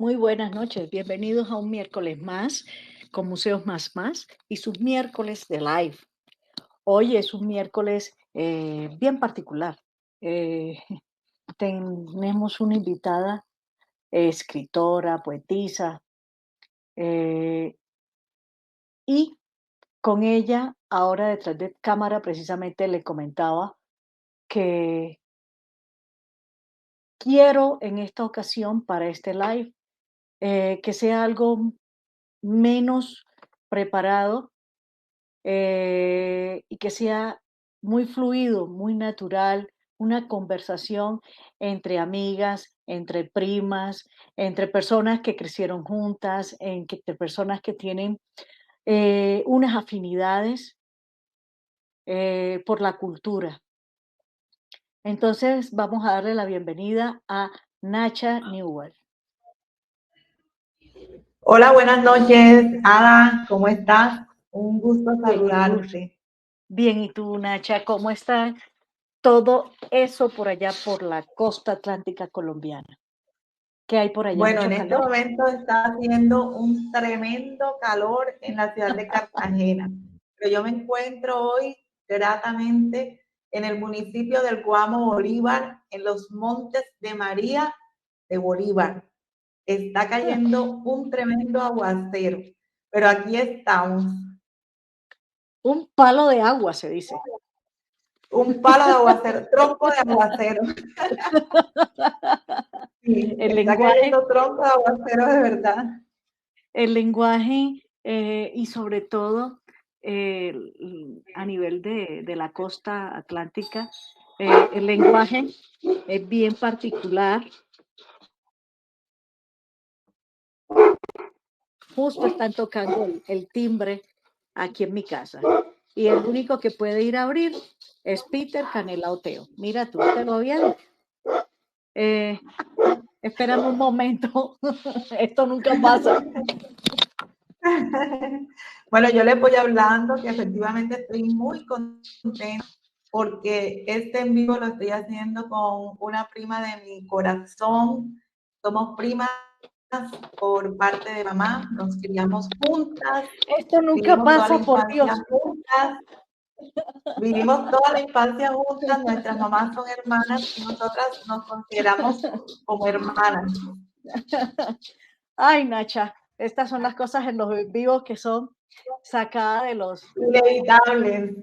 Muy buenas noches, bienvenidos a un miércoles más con Museos Más Más y sus miércoles de live. Hoy es un miércoles bien particular. Eh, Tenemos una invitada, escritora, poetisa, eh, y con ella, ahora detrás de cámara, precisamente le comentaba que quiero en esta ocasión para este live que sea algo menos preparado y que sea muy fluido, muy natural, una conversación entre amigas, entre primas, entre personas que crecieron juntas, entre personas que tienen unas afinidades por la cultura. Entonces vamos a darle la bienvenida a Nacha Newell. Hola, buenas noches, Ada, ¿cómo estás? Un gusto Bien, saludarte. bien, ¿y tú, Nacha, cómo está todo eso por allá por la costa atlántica colombiana? ¿Qué hay por allá? Bueno, ¿Mucho en este calor? momento está haciendo un tremendo calor en la ciudad de Cartagena, pero yo me encuentro hoy gratamente en el municipio del Guamo Bolívar, en los Montes de María de Bolívar. Está cayendo un tremendo aguacero, pero aquí estamos. Un palo de agua, se dice. Un palo de aguacero, tronco de aguacero. Sí, El está lenguaje, cayendo tronco de aguacero de verdad. el lenguaje y sobre todo a nivel de la costa atlántica, el lenguaje es bien particular. Justo están tocando el timbre aquí en mi casa. Y el único que puede ir a abrir es Peter Canela Oteo. Mira tú, te lo había dicho. Eh, Espérame un momento, esto nunca pasa. Bueno, yo les voy hablando que efectivamente estoy muy contenta porque este en vivo lo estoy haciendo con una prima de mi corazón. Somos primas por parte de mamá, nos criamos juntas, Esto nunca vivimos toda la pasa, por Dios. infancia juntas, vivimos toda la infancia juntas, nuestras mamás son hermanas y nosotras nos consideramos como hermanas. Ay, Nacha, estas son las cosas en los vivos que son sacadas de los... Inevitables.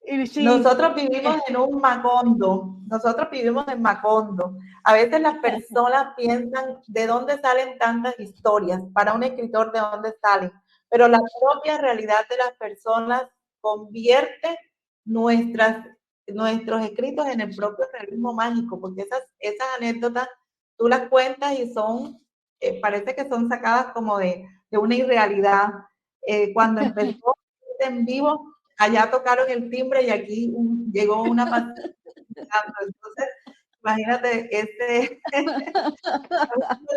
Y sí, Nosotros vivimos en un Macondo, nosotros vivimos en Macondo. A veces las personas piensan de dónde salen tantas historias, para un escritor de dónde salen, pero la propia realidad de las personas convierte nuestros escritos en el propio realismo mágico, porque esas anécdotas tú las cuentas y son, parece que son sacadas como de una irrealidad. Cuando empezó en vivo, allá tocaron el timbre y aquí llegó una paciente. Entonces, imagínate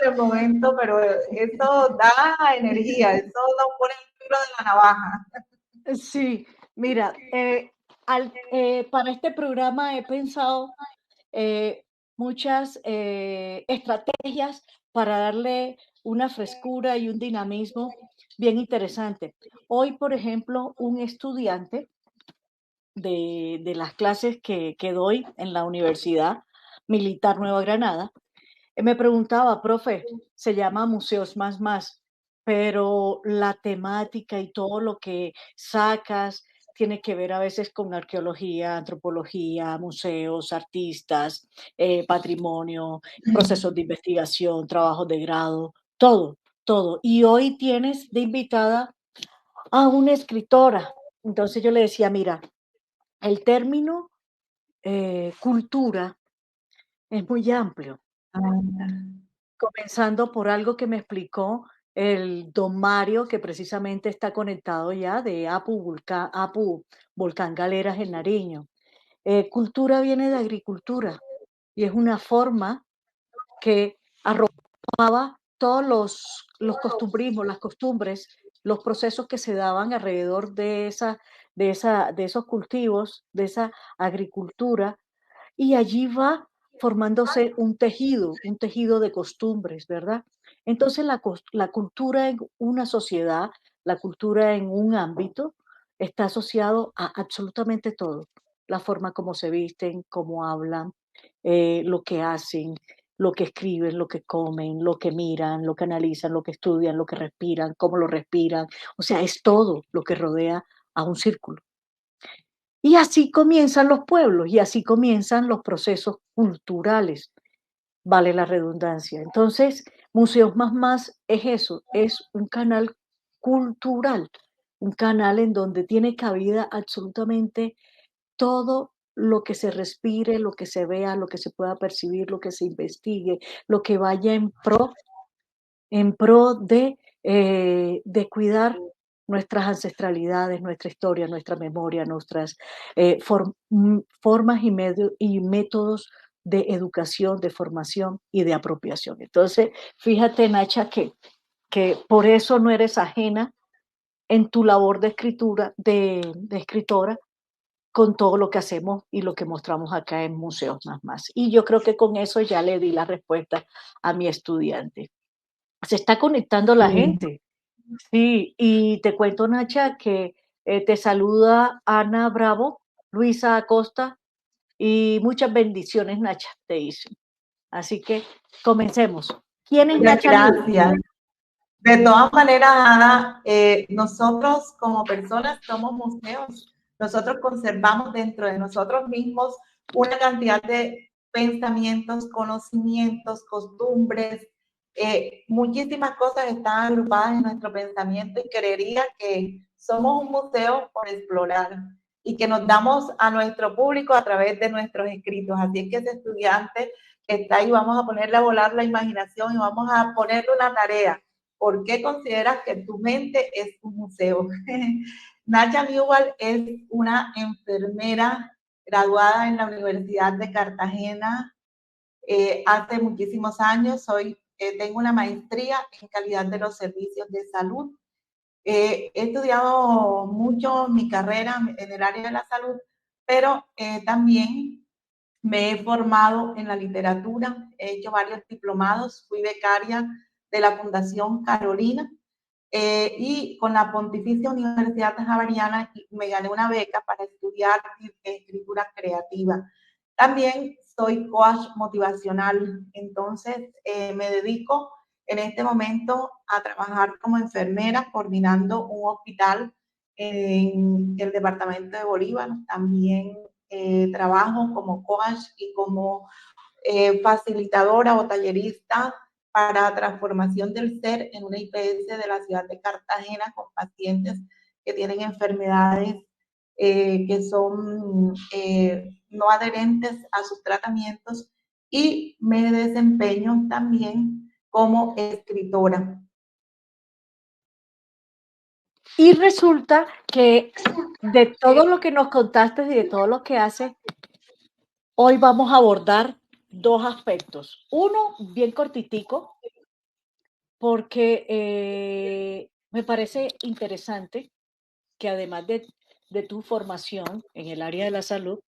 el momento, pero eso da energía, eso nos pone el filo de la navaja. sí, mira, para este programa he pensado muchas estrategias para darle una frescura y un dinamismo bien interesante. Hoy, por ejemplo, un estudiante de las clases que doy en la Universidad Militar Nueva Granada, me preguntaba, profe, se llama Museos Más Más, pero la temática y todo lo que sacas tiene que ver a veces con arqueología, antropología, museos, artistas, patrimonio, procesos de investigación, trabajos de grado, todo, todo. Y hoy tienes de invitada a una escritora. Entonces yo le decía, mira, el término cultura es muy amplio, comenzando por algo que me explicó el don Mario, que precisamente está conectado ya de Apu Volcán Galeras en Nariño. Cultura viene de agricultura y es una forma que arropaba todos los costumbrismos, las costumbres, los procesos que se daban alrededor de esos cultivos, de esa agricultura, y allí va formándose un tejido de costumbres, ¿verdad? Entonces la cultura en una sociedad, la cultura en un ámbito, está asociado a absolutamente todo. La forma como se visten, cómo hablan, lo que hacen, lo que escriben, lo que comen, lo que miran, lo que analizan, lo que estudian, lo que respiran, cómo lo respiran. O sea, es todo lo que rodea a un círculo. Y así comienzan los pueblos y así comienzan los procesos culturales, vale la redundancia. Entonces, Museos Más Más es eso, es un canal cultural, un canal en donde tiene cabida absolutamente todo lo que se respire, lo que se vea, lo que se pueda percibir, lo que se investigue, lo que vaya en pro de cuidar nuestras ancestralidades, nuestra historia, nuestra memoria, nuestras formas y métodos de educación, de formación y de apropiación. Entonces, fíjate, Nacha, que por eso no eres ajena en tu labor de escritura, de escritora, con todo lo que hacemos y lo que mostramos acá en Museos Más Más. Y yo creo que con eso ya le di la respuesta a mi estudiante. Se está conectando la Sí. gente. Sí, y te cuento, Nacha, que te saluda Ana Bravo, Luisa Acosta, y muchas bendiciones, Nacha, te dicen. Así que comencemos. ¿Quién es Muchas Nacha Newell? gracias. De todas maneras, Ana, nosotros como personas somos museos. Nosotros conservamos dentro de nosotros mismos una cantidad de pensamientos, conocimientos, costumbres, muchísimas cosas están agrupadas en nuestro pensamiento y creería que somos un museo por explorar y que nos damos a nuestro público a través de nuestros escritos. Así es que ese estudiante que está ahí, vamos a ponerle a volar la imaginación y vamos a ponerle una tarea. ¿Por qué consideras que tu mente es un museo? Nacha Newell es una enfermera graduada en la Universidad de Cartagena hace muchísimos años. Tengo una maestría en calidad de los servicios de salud. He estudiado mucho mi carrera en el área de la salud, pero también me he formado en la literatura, he hecho varios diplomados, fui becaria de la Fundación Carolina y con la Pontificia Universidad Javeriana me gané una beca para estudiar escritura creativa. También soy coach motivacional, entonces me dedico en este momento a trabajar como enfermera coordinando un hospital en el departamento de Bolívar. También trabajo como coach y como facilitadora o tallerista para transformación del ser en una IPS de la ciudad de Cartagena con pacientes que tienen enfermedades que son no adherentes a sus tratamientos y me desempeño también como escritora. Y resulta que de todo lo que nos contaste y de todo lo que haces, hoy vamos a abordar dos aspectos. Uno, bien cortitico, porque me parece interesante que además de tu formación en el área de la salud,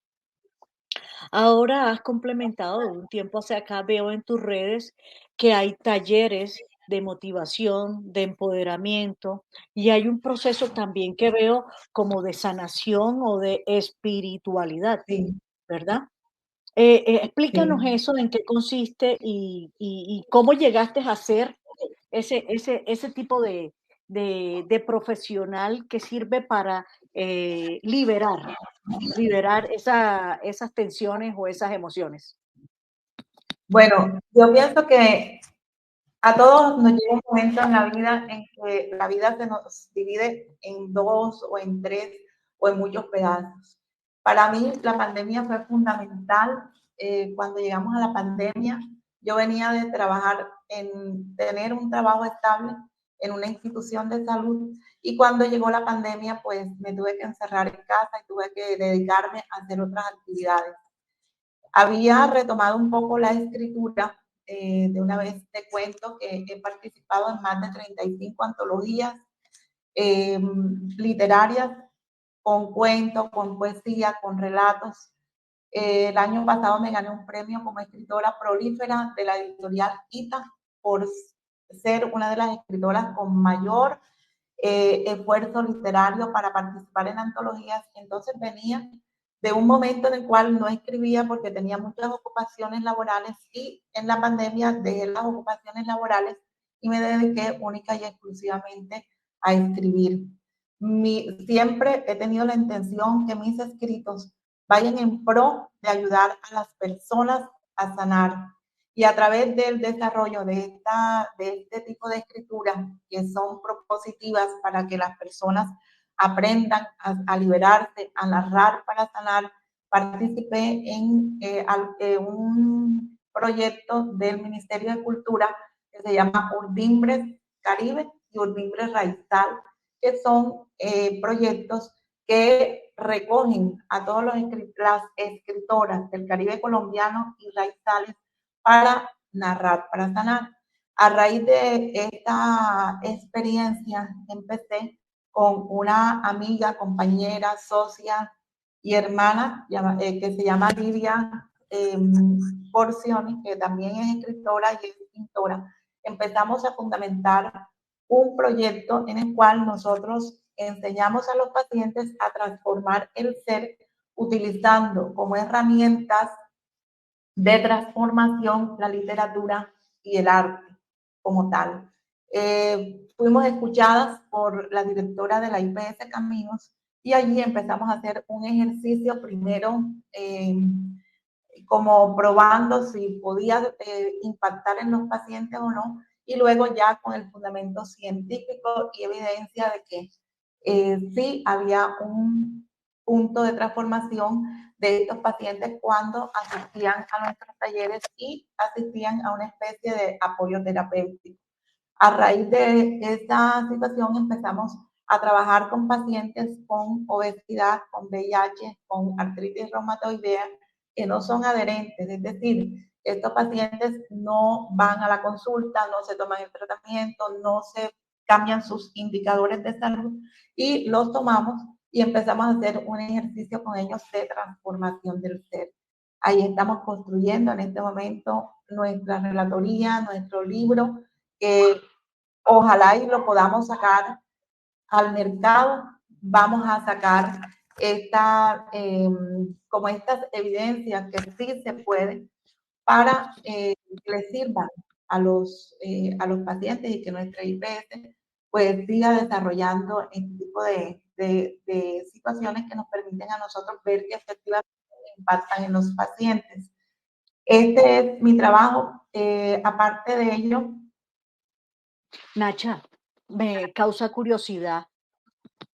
ahora has complementado de un tiempo hacia acá, veo en tus redes que hay talleres de motivación, de empoderamiento, y hay un proceso también que veo como de sanación o de espiritualidad, Sí, ¿verdad? Explícanos sí. eso, en qué consiste y cómo llegaste a ser ese tipo de profesional que sirve para liberar esas tensiones o esas emociones. Bueno, yo pienso que a todos nos llega un momento en la vida en que la vida se nos divide en dos o en tres o en muchos pedazos. Para mí la pandemia fue fundamental. Cuando llegamos a la pandemia, yo venía de trabajar en tener un trabajo estable en una institución de salud y cuando llegó la pandemia, pues me tuve que encerrar en casa y tuve que dedicarme a hacer otras actividades. Había retomado un poco la escritura. De una vez te cuento que he participado en más de 35 antologías literarias, con cuentos, con poesía, con relatos. El año pasado me gané un premio como escritora prolífera de la editorial ITA por ser una de las escritoras con mayor esfuerzo literario para participar en antologías. Entonces venía de un momento en el cual no escribía porque tenía muchas ocupaciones laborales y en la pandemia dejé las ocupaciones laborales y me dediqué única y exclusivamente a escribir. Siempre he tenido la intención que mis escritos vayan en pro de ayudar a las personas a sanar. Y a través del desarrollo de este tipo de escrituras que son propositivas para que las personas aprendan a liberarse, a narrar para sanar, participé en un proyecto del Ministerio de Cultura que se llama Urdimbres Caribe y Urdimbres Raizal, que son proyectos que recogen a todas las escritoras del Caribe colombiano y raizales para narrar, para sanar. A raíz de esta experiencia empecé con una amiga, compañera, socia y hermana que se llama Lidia Porcioni, que también es escritora y es pintora. Empezamos a fundamentar un proyecto en el cual nosotros enseñamos a los pacientes a transformar el ser utilizando como herramientas de transformación la literatura y el arte como tal. Fuimos escuchadas por la directora de la IPS Caminos y allí empezamos a hacer un ejercicio primero como probando si podía impactar en los pacientes o no, y luego ya con el fundamento científico y evidencia de que sí había un punto de transformación de estos pacientes cuando asistían a nuestros talleres y asistían a una especie de apoyo terapéutico. A raíz de esta situación empezamos a trabajar con pacientes con obesidad, con VIH, con artritis reumatoidea, que no son adherentes, es decir, estos pacientes no van a la consulta, no se toman el tratamiento, no se cambian sus indicadores de salud y los tomamos y empezamos a hacer un ejercicio con ellos de transformación del ser. Ahí estamos construyendo en este momento nuestra relatoría, nuestro libro, que ojalá y lo podamos sacar al mercado. Vamos a sacar como estas evidencias que sí se puede para que les sirvan a los pacientes y que nuestra IPS pues siga desarrollando este tipo de situaciones que nos permiten a nosotros ver que efectivamente impactan en los pacientes. Este es mi trabajo. Aparte de ello, Nacha, me causa curiosidad.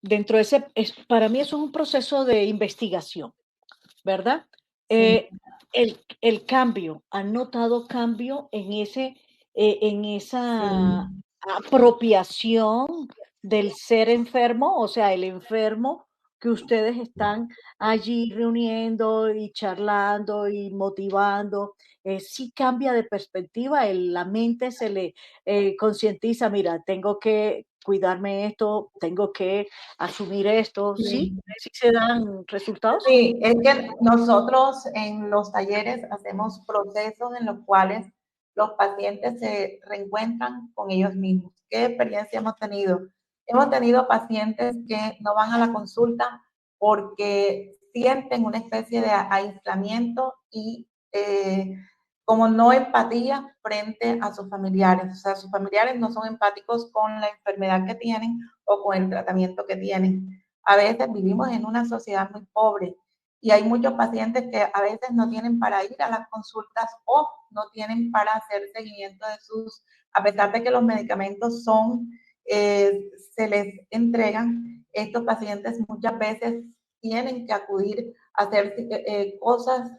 Dentro de para mí eso es un proceso de investigación, ¿verdad? sí, El cambio, ¿han notado cambio en sí, esa apropiación del ser enfermo? O sea, el enfermo que ustedes están allí reuniendo y charlando y motivando, sí cambia de perspectiva, la mente se le concientiza, mira, tengo que cuidarme esto, tengo que asumir esto, ¿sí? sí. ¿Sí se dan resultados? Sí, es que nosotros en los talleres hacemos procesos en los cuales los pacientes se reencuentran con ellos mismos. ¿Qué experiencia hemos tenido? Hemos tenido pacientes que no van a la consulta porque sienten una especie de aislamiento y como no empatía frente a sus familiares. O sea, sus familiares no son empáticos con la enfermedad que tienen o con el tratamiento que tienen. A veces vivimos en una sociedad muy pobre y hay muchos pacientes que a veces no tienen para ir a las consultas o no tienen para hacer seguimiento de a pesar de que los medicamentos se les entregan, estos pacientes muchas veces tienen que acudir a hacer cosas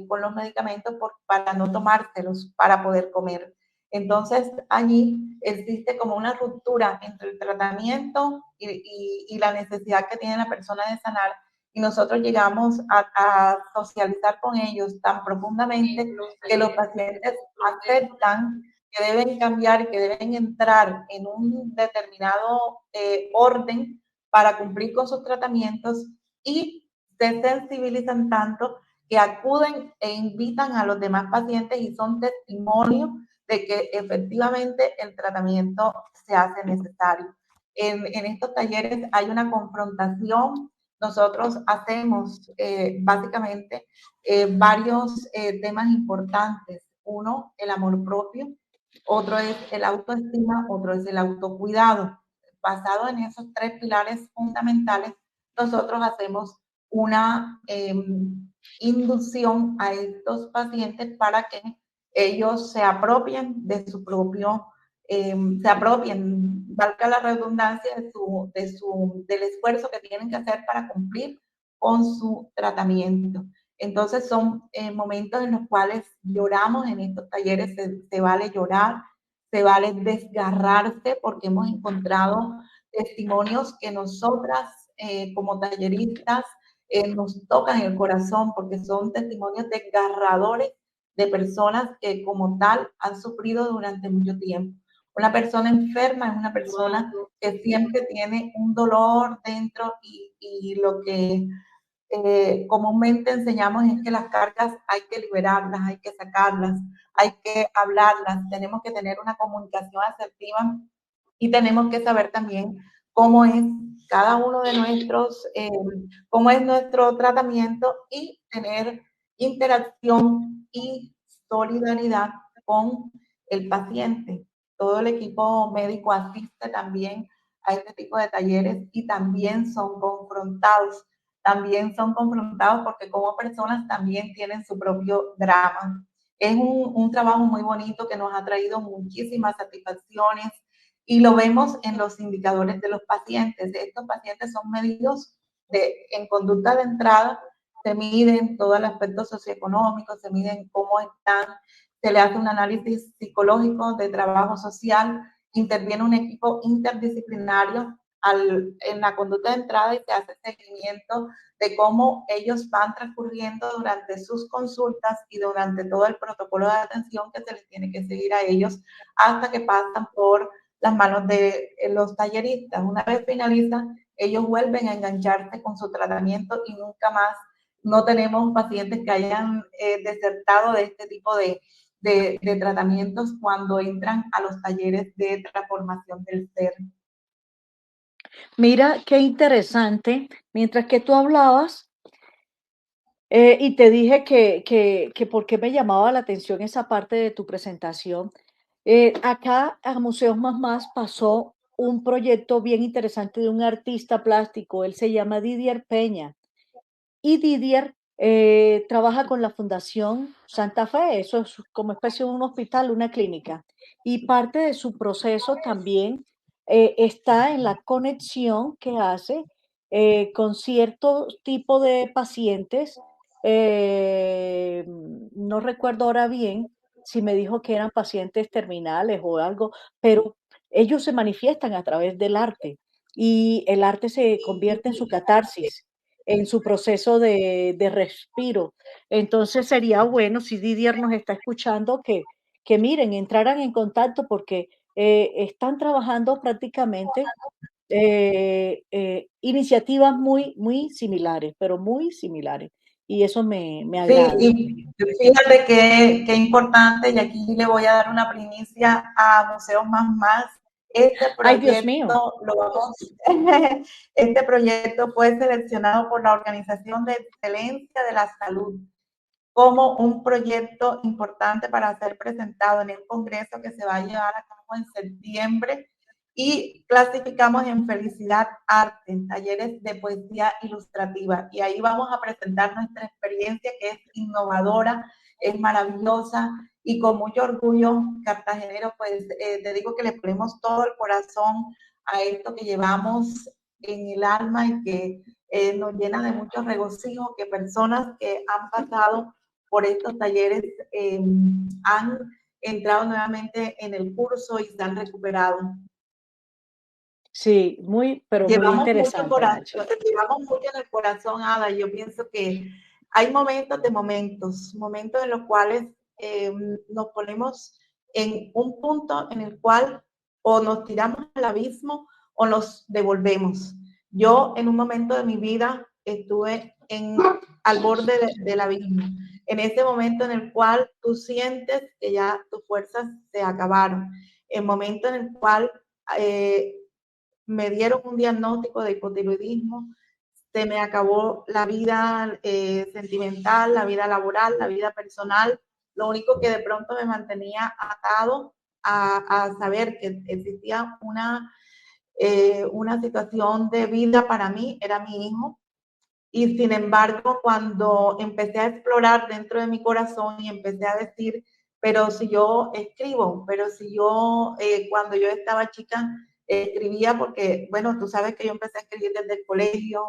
con los medicamentos para no tomárselos, para poder comer. Entonces, allí existe como una ruptura entre el tratamiento y la necesidad que tiene la persona de sanar. Y nosotros llegamos a socializar con ellos tan profundamente que los pacientes aceptan que deben cambiar, que deben entrar en un determinado orden para cumplir con sus tratamientos y se sensibilizan tanto que acuden e invitan a los demás pacientes y son testimonios de que efectivamente el tratamiento se hace necesario. En estos talleres hay una confrontación. Nosotros hacemos básicamente varios temas importantes. Uno, el amor propio. Otro es el autoestima. Otro es el autocuidado. Basado en esos tres pilares fundamentales, nosotros hacemos una inducción a estos pacientes para que ellos se apropien de su propio, se apropien, valga la redundancia, del esfuerzo que tienen que hacer para cumplir con su tratamiento. Entonces son momentos en los cuales lloramos en estos talleres, se vale llorar, se vale desgarrarse, porque hemos encontrado testimonios que nosotras como talleristas nos tocan el corazón, porque son testimonios desgarradores de personas que como tal han sufrido durante mucho tiempo. Una persona enferma es una persona que siempre tiene un dolor dentro y lo que comúnmente enseñamos es que las cargas hay que liberarlas, hay que sacarlas, hay que hablarlas, tenemos que tener una comunicación asertiva y tenemos que saber también cómo es cada uno de nuestros, cómo es nuestro tratamiento y tener interacción y solidaridad con el paciente. Todo el equipo médico asiste también a este tipo de talleres y también son confrontados porque como personas también tienen su propio drama. Es un trabajo muy bonito que nos ha traído muchísimas satisfacciones y lo vemos en los indicadores de los pacientes. Estos pacientes son medidos en conducta de entrada, se miden todo el aspecto socioeconómico, se miden cómo están, se le hace un análisis psicológico de trabajo social, interviene un equipo interdisciplinario en la conducta de entrada y se hace seguimiento de cómo ellos van transcurriendo durante sus consultas y durante todo el protocolo de atención que se les tiene que seguir a ellos hasta que pasan por las manos de los talleristas. Una vez finalizan, ellos vuelven a engancharse con su tratamiento y nunca más no tenemos pacientes que hayan desertado de este tipo de tratamientos cuando entran a los talleres de transformación del ser. Mira, qué interesante. Mientras que tú hablabas, y te dije que por qué me llamaba la atención esa parte de tu presentación. Acá a Museos Más Más pasó un proyecto bien interesante de un artista plástico. Él se llama Didier Peña. Y Didier trabaja con la Fundación Santa Fe, eso es como especie de un hospital, una clínica. Y parte de su proceso también está en la conexión que hace con cierto tipo de pacientes. No recuerdo ahora bien si me dijo que eran pacientes terminales o algo, pero ellos se manifiestan a través del arte y el arte se convierte en su catarsis, en su proceso de respiro. Entonces sería bueno si Didier nos está escuchando que miren, entraran en contacto porque están trabajando prácticamente iniciativas muy, muy similares, pero muy similares. Y eso me Sí, agrada. y fíjate qué importante, y aquí le voy a dar una primicia a Museos Más Más. Este Ay, Dios mío. proyecto este proyecto fue seleccionado por la Organización de Excelencia de la Salud como un proyecto importante para ser presentado en el congreso que se va a llevar a cabo en septiembre y clasificamos en Felicidad Arte, en talleres de poesía ilustrativa. Y ahí vamos a presentar nuestra experiencia que es innovadora, es maravillosa y con mucho orgullo cartagenero, pues te digo que le ponemos todo el corazón a esto que llevamos en el alma y que nos llena de mucho regocijo que personas que han pasado por estos talleres han entrado nuevamente en el curso y se han recuperado. Sí, muy, pero muy interesante, Nacho. Llevamos mucho en el corazón, Ada. Yo pienso que hay momentos de momentos, momentos en los cuales nos ponemos en un punto en el cual o nos tiramos al abismo o nos devolvemos. Yo en un momento de mi vida estuve al borde del abismo, en ese momento en el cual tú sientes que ya tus fuerzas se acabaron, el momento en el cual me dieron un diagnóstico de hipotiroidismo, se me acabó la vida sentimental, la vida laboral, la vida personal. Lo único que de pronto me mantenía atado a saber que existía una situación de vida para mí era mi hijo. Y sin embargo, cuando empecé a explorar dentro de mi corazón y empecé a decir, pero si yo escribo, pero si yo, cuando yo estaba chica, escribía porque, bueno, tú sabes que yo empecé a escribir desde el colegio,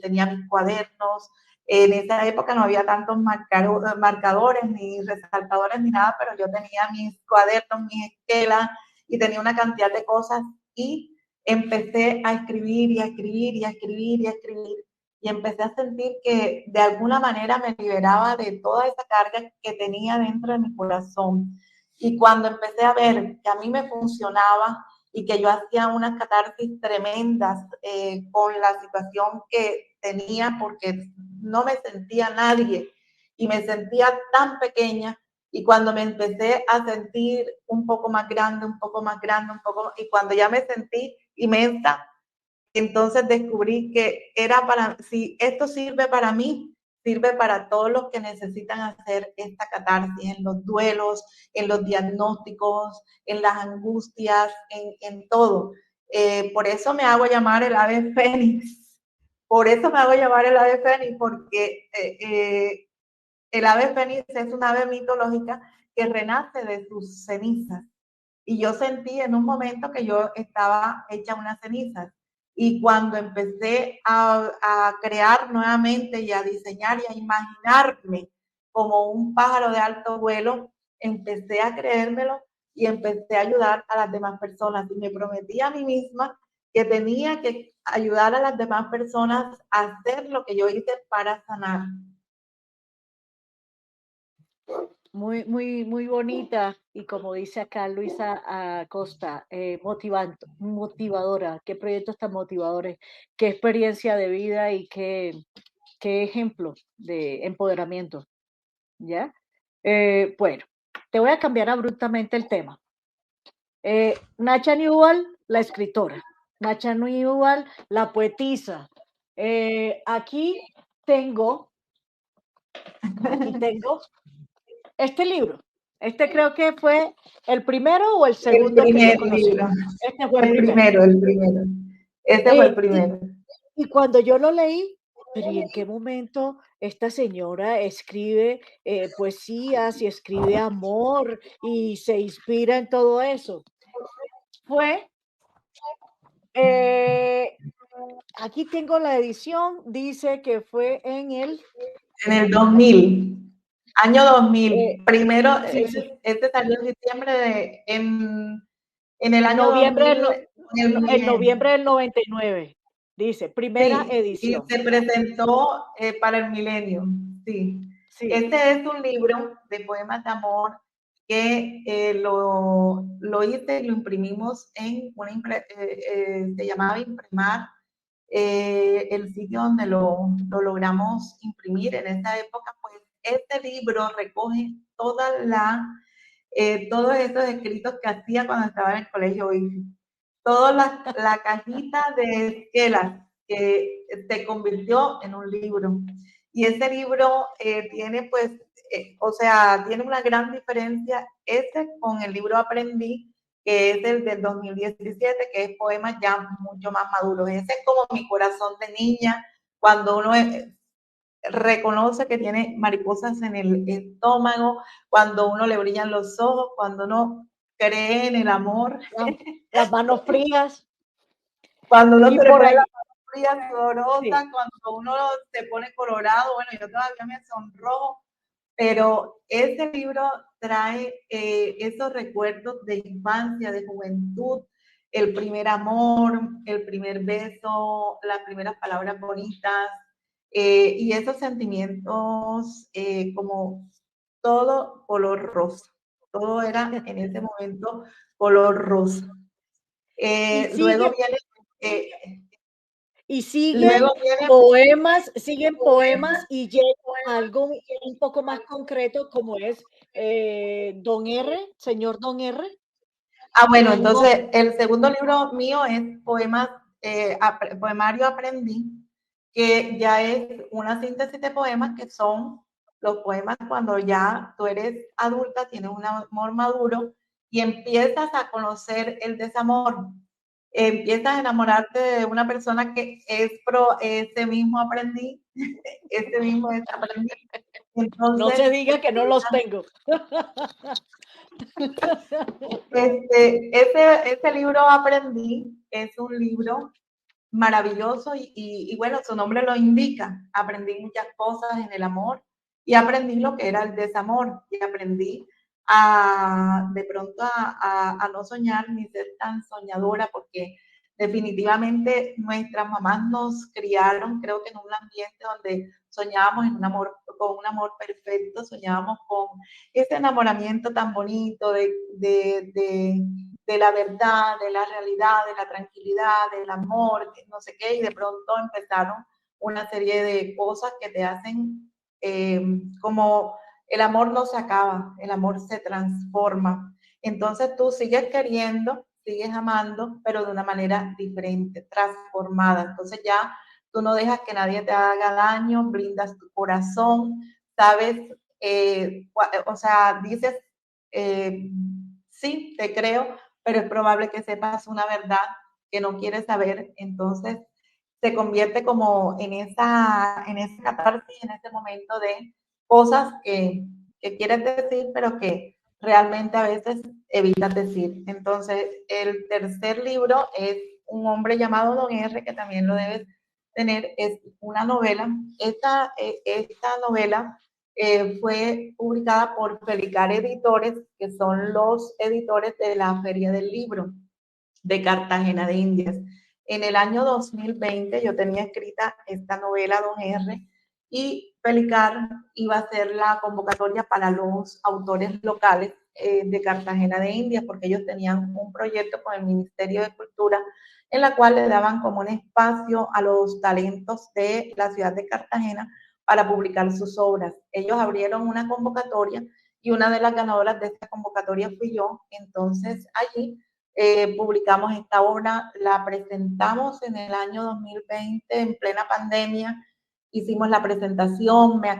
tenía mis cuadernos, en esa época no había tantos marcadores ni resaltadores ni nada, pero yo tenía mis cuadernos, mis esquelas y tenía una cantidad de cosas y empecé a escribir y a escribir y a escribir y a escribir y empecé a sentir que de alguna manera me liberaba de toda esa carga que tenía dentro de mi corazón. Y cuando empecé a ver que a mí me funcionaba y que yo hacía unas catarsis tremendas con la situación que tenía, porque no me sentía nadie y me sentía tan pequeña, y cuando me empecé a sentir un poco más grande, un poco más grande, un poco, y cuando ya me sentí inmensa, entonces descubrí que era para, si esto sirve para mí, sirve para todos los que necesitan hacer esta catarsis, en los duelos, en los diagnósticos, en las angustias, en todo. Por eso me hago llamar el ave fénix. Por eso me hago llamar el ave fénix, porque el ave fénix es una ave mitológica que renace de sus cenizas. Y yo sentí en un momento que yo estaba hecha unas cenizas. Y cuando empecé a crear nuevamente y a diseñar y a imaginarme como un pájaro de alto vuelo, empecé a creérmelo y empecé a ayudar a las demás personas. Y me prometí a mí misma que tenía que ayudar a las demás personas a hacer lo que yo hice para sanar. Muy, muy, muy bonita y como dice acá Luisa Acosta, motivadora, qué proyectos tan motivadores, qué experiencia de vida y qué ejemplo de empoderamiento, ¿ya? Bueno, te voy a cambiar abruptamente el tema. Nacha Newell, la escritora, Nacha Newell, la poetisa. Aquí tengo, tengo este libro. Este creo que fue el primero o el El segundo que yo primer conocí. libro. Este fue el El primero. primero, el primero. Este fue el Eh, y, primero. y cuando yo lo leí, pero ¿y en qué momento esta señora escribe poesías y escribe amor y se inspira en todo eso? Fue, eh, aquí tengo la edición, dice que fue En el déjame ver, 2000, año 2000. eh, Primero, sí, sí, este salió en diciembre en el año noviembre 2000, en el en milenio. noviembre del 99, dice, primera Sí, y edición. se presentó para el milenio. Sí. Sí, Este es un libro de poemas de amor que lo hice y lo imprimimos en se llamaba Impremar, el sitio donde lo logramos imprimir. En esa época, pues, este libro recoge todos esos escritos que hacía cuando estaba en el colegio IFI. Toda la cajita de esquelas que se convirtió en un libro. Y ese libro tiene, pues, o sea, tiene una gran diferencia ese con el libro Aprendí, que es el del 2017, que es poemas ya mucho más maduros. Ese es como mi corazón de niña, cuando uno reconoce que tiene mariposas en el estómago, cuando uno le brillan los ojos, cuando uno cree en el amor, las manos frías cuando uno y se le por pone la ahí, mano fría, sí. sudorosa, cuando uno se pone colorado. Bueno, yo todavía me sonrojo, pero ese libro trae esos recuerdos de infancia, de juventud, el primer amor, el primer beso, las primeras palabras bonitas, y esos sentimientos como todo color rosa. Todo era en ese momento color rosa. Y Luego sigue, viene, eh, Y siguen Luego viene poemas y llega a algo un poco más concreto como es Don R, señor Don R. bueno, entonces el segundo libro mío es Poemario Aprendí, que ya es una síntesis de poemas que son los poemas cuando ya tú eres adulta, tienes un amor maduro y empiezas a conocer el desamor. Empiezas a enamorarte de una persona que es ese mismo aprendí, ese mismo es aprendí. No Entonces, se diga que no los tengo. ese libro Aprendí es un libro maravilloso y bueno, su nombre lo indica. Aprendí muchas cosas en el amor y aprendí lo que era el desamor y aprendí de pronto a no soñar ni ser tan soñadora porque definitivamente nuestras mamás nos criaron, creo que en un ambiente donde soñábamos con un amor perfecto, soñábamos con ese enamoramiento tan bonito de la verdad, de la realidad, de la tranquilidad, del amor, no sé qué, y de pronto empezaron una serie de cosas que te hacen como el amor no se acaba, el amor se transforma. Entonces tú sigues queriendo, sigues amando, pero de una manera diferente, transformada. Entonces ya tú no dejas que nadie te haga daño, brindas tu corazón, sabes, o sea, dices, sí, te creo, pero es probable que sepas una verdad que no quieres saber, entonces se convierte como en esa catarsis, en ese momento de cosas que quieres decir, pero que realmente a veces evitas decir. Entonces, el tercer libro es Un hombre llamado Don R, que también lo debes tener, es una novela. Esta novela fue publicada por Felicar Editores, que son los editores de la Feria del Libro de Cartagena de Indias. En el año 2020 yo tenía escrita esta novela, Don R, y Felicar iba a hacer la convocatoria para los autores locales de Cartagena de Indias, porque ellos tenían un proyecto con el Ministerio de Cultura en la cual le daban como un espacio a los talentos de la ciudad de Cartagena para publicar sus obras. Ellos abrieron una convocatoria y una de las ganadoras de esta convocatoria fui yo. Entonces allí publicamos esta obra, la presentamos en el año 2020 en plena pandemia, hicimos la presentación, me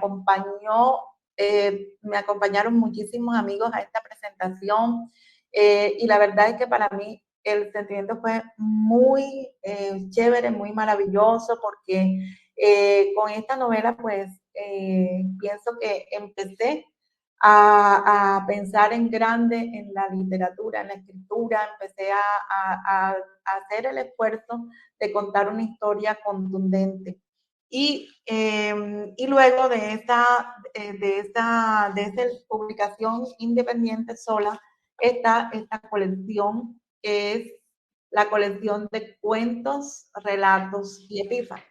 acompañaron muchísimos amigos a esta presentación y la verdad es que para mí el sentimiento fue muy chévere, muy maravilloso porque con esta novela pues pienso que empecé a pensar en grande en la literatura, en la escritura, empecé a hacer el esfuerzo de contar una historia contundente. Y luego de esta publicación independiente sola, está esta colección que es la colección de cuentos, relatos y epífanos.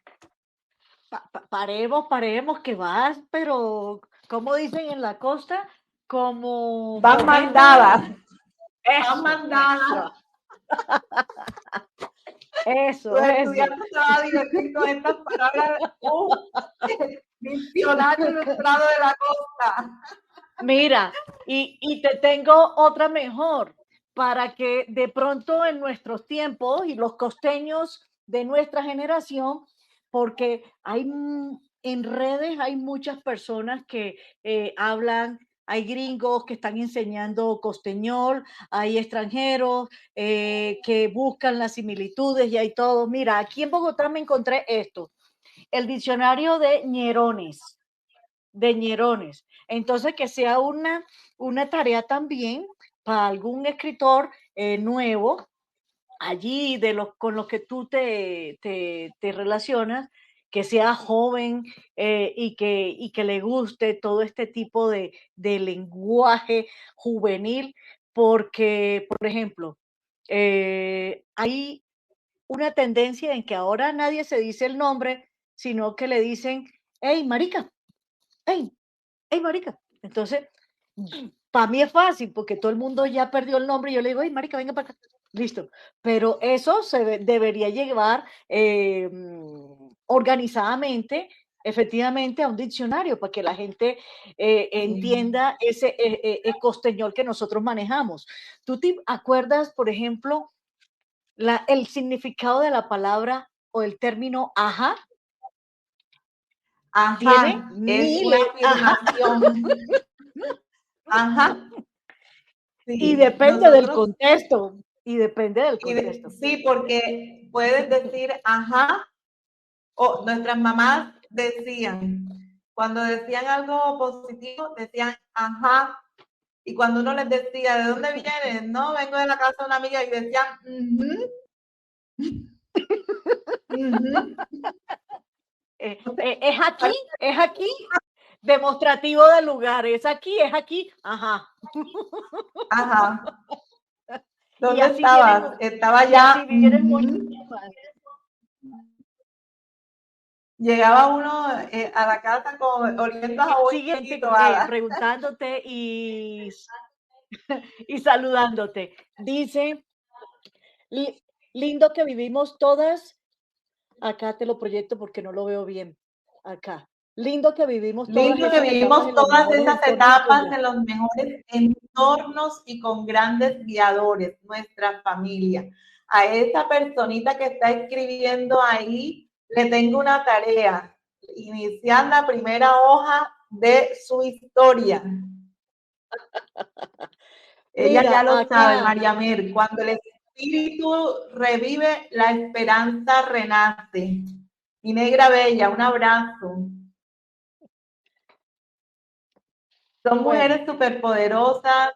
Paremos que vas, pero como dicen en la costa, como van mandadas. Van mandadas. Eso, Tu estudiante se va a divertir con estas palabras. Diccionario ilustrado de la costa. Mira, y te tengo otra mejor, para que de pronto en nuestros tiempos y los costeños de nuestra generación, porque en redes hay muchas personas que hablan, hay gringos que están enseñando costeñol, hay extranjeros que buscan las similitudes y hay todo. Mira, aquí en Bogotá me encontré esto, el diccionario de ñerones. Entonces, que sea una tarea también para algún escritor nuevo allí con los que tú te relacionas, que sea joven y que le guste todo este tipo de lenguaje juvenil, porque, por ejemplo, hay una tendencia en que ahora nadie se dice el nombre, sino que le dicen, hey, marica, hey, hey, marica. Entonces, para mí es fácil porque todo el mundo ya perdió el nombre y yo le digo, hey, marica, venga para acá. Listo. Pero eso debería llevar organizadamente, efectivamente, a un diccionario para que la gente Sí. entienda ese costeñol que nosotros manejamos. ¿Tú te acuerdas, por ejemplo, el significado de la palabra o el término ajá? Tiene Ajá, es una miles, ajá, afirmación. Ajá, y sí, depende del nosotros, contexto, y depende del contexto. sí, porque puedes decir ajá, o nuestras mamás decían, cuando decían algo positivo, decían ajá, y cuando uno les decía, ¿de dónde vienes? No, vengo de la casa de una amiga, y decían, "Ujú, ujú". Es aquí, demostrativo del lugar, es aquí, ajá. Ajá, Y ¿dónde así vienen, estabas? Estaba y así ya, vienen muchos ujú. temas. Llegaba uno a la casa con oliendo a jabón y Siguiente, toalla. preguntándote y saludándote. Dice, lindo que vivimos todas, acá te lo proyecto porque no lo veo bien, acá. Lindo que vivimos todas Lindo que esas etapas vivimos en los todas mejores esas entornos y con etapas en los mejores entornos y con grandes guiadores, nuestra familia. A esa personita que está escribiendo ahí, le tengo una tarea, iniciar la primera hoja de su historia. Ella Mira, ya lo sabe, acá, María Mer, cuando el espíritu revive, la esperanza renace. Mi negra bella, un abrazo. Son bueno, mujeres superpoderosas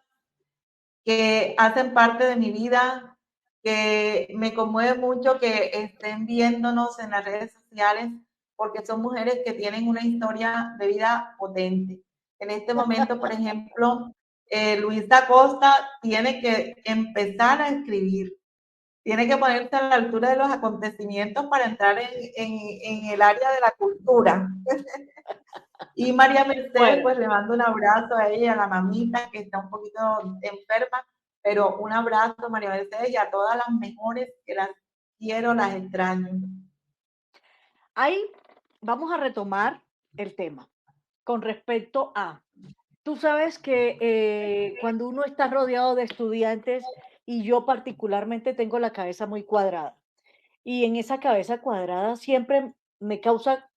que hacen parte de mi vida, que me conmueve mucho que estén viéndonos en las redes sociales, porque son mujeres que tienen una historia de vida potente. En este momento, por ejemplo, Luisa Costa tiene que empezar a escribir, tiene que ponerse a la altura de los acontecimientos para entrar en el área de la cultura. Y María Mercedes, bueno, pues le mando un abrazo a ella, a la mamita que está un poquito enferma, pero un abrazo, María Mercedes, y a todas las mejores que las quiero, las extraño. ahí vamos a retomar el tema con respecto a, tú sabes que cuando uno está rodeado de estudiantes, y yo particularmente tengo la cabeza muy cuadrada, y en esa cabeza cuadrada siempre me causa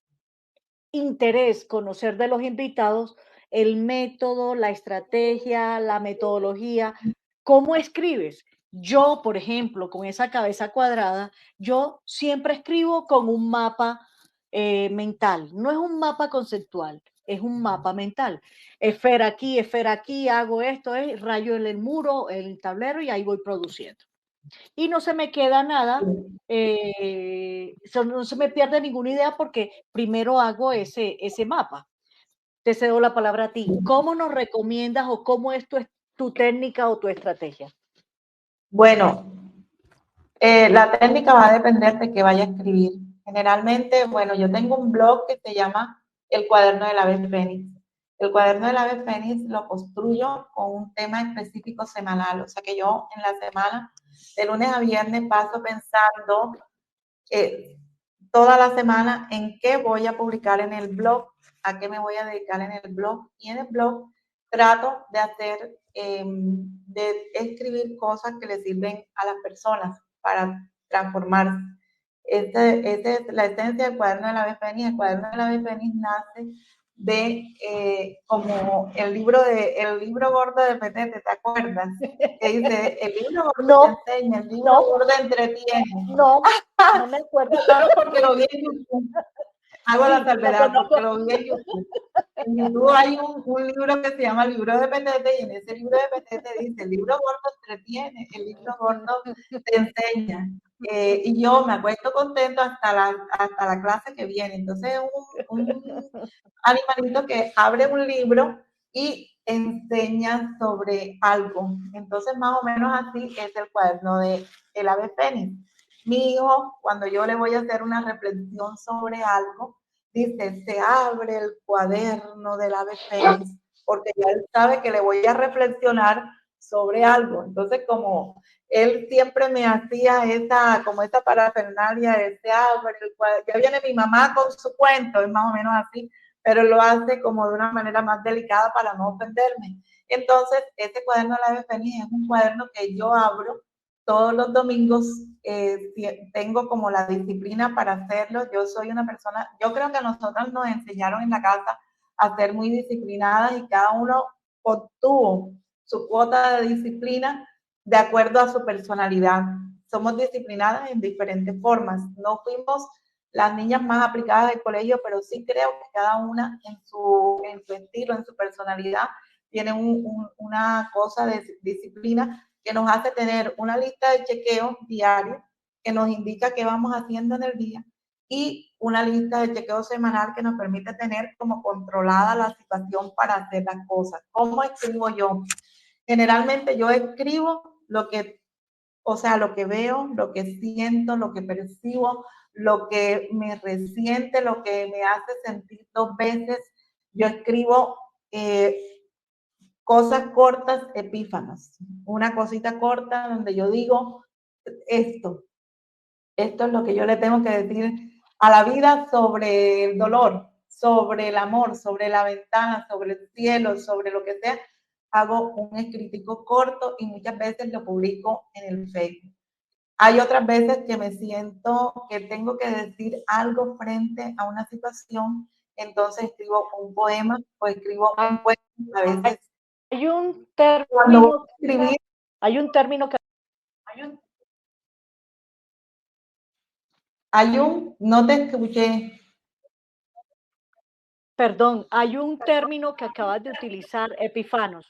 interés conocer de los invitados el método, la estrategia, la metodología, cómo escribes. Yo, por ejemplo, con esa cabeza cuadrada, yo siempre escribo con un mapa mental. No es un mapa conceptual, es un mapa mental. Esfera aquí, hago esto, rayo en el muro, en el tablero y ahí voy produciendo. Y no se me queda nada, no se me pierde ninguna idea porque primero hago ese mapa. Te cedo la palabra a ti. ¿Cómo nos recomiendas o cómo es tu técnica o tu estrategia? Bueno, la técnica va a depender de qué vaya a escribir. Generalmente, bueno, yo tengo un blog que se llama El Cuaderno del Ave Fénix. El Cuaderno del Ave Fénix lo construyo con un tema específico semanal, o sea que yo en la semana, de lunes a viernes, paso pensando eh, toda la semana en qué voy a publicar en el blog, a qué me voy a dedicar en el blog. Y en el blog trato de hacer, de escribir cosas que le sirven a las personas para transformarse. Esta es la esencia del cuaderno de la Ave Fénix. El cuaderno de la Ave Fénix nace de como el libro gordo de Petete, ¿te acuerdas? Que dice, el libro gordo te No, enseña, el libro no, gordo entretiene. no, no me acuerdo. Claro, porque lo vi en YouTube. Hago la Sí, lo salvedad conozco. porque lo vi en YouTube. En YouTube hay un libro que se llama Libro de Petete y en ese libro de Petete dice, el libro gordo entretiene, el libro gordo te enseña. Y yo me acuesto contento hasta la clase que viene. Entonces, un animalito que abre un libro y enseña sobre algo. Entonces, más o menos así es el cuaderno de El Ave Fénix. Mi hijo, cuando yo le voy a hacer una reflexión sobre algo, dice, se abre el cuaderno del Ave Fénix, porque ya él sabe que le voy a reflexionar sobre algo. Entonces, como él siempre me hacía como esa parafernalia, ya viene mi mamá con su cuento, es más o menos así, pero lo hace como de una manera más delicada para no ofenderme. Entonces, este cuaderno de la Ave Fénix es un cuaderno que yo abro todos los domingos, tengo como la disciplina para hacerlo. Yo soy una persona, yo creo que a nosotros nos enseñaron en la casa a ser muy disciplinadas y cada uno obtuvo su cuota de disciplina de acuerdo a su personalidad. Somos disciplinadas en diferentes formas. No fuimos las niñas más aplicadas del colegio, pero sí creo que cada una en su estilo, en su personalidad, tiene una cosa de disciplina que nos hace tener una lista de chequeos diarios que nos indica qué vamos haciendo en el día y una lista de chequeo semanal que nos permite tener como controlada la situación para hacer las cosas. ¿Cómo escribo yo? Generalmente yo escribo lo que veo, lo que siento, lo que percibo, lo que me resiente, lo que me hace sentir 2 veces. Yo escribo cosas cortas, epífanas, una cosita corta donde yo digo esto es lo que yo le tengo que decir a la vida sobre el dolor, sobre el amor, sobre la ventana, sobre el cielo, sobre lo que sea. Hago un escritico corto y muchas veces lo publico en el Facebook. Hay otras veces que me siento que tengo que decir algo frente a una situación, entonces escribo un poema o escribo un cuento. A veces hay un cuando voy término, a escribir, hay un término que, no te escuché. perdón, hay un término que acabas de utilizar, epífanos,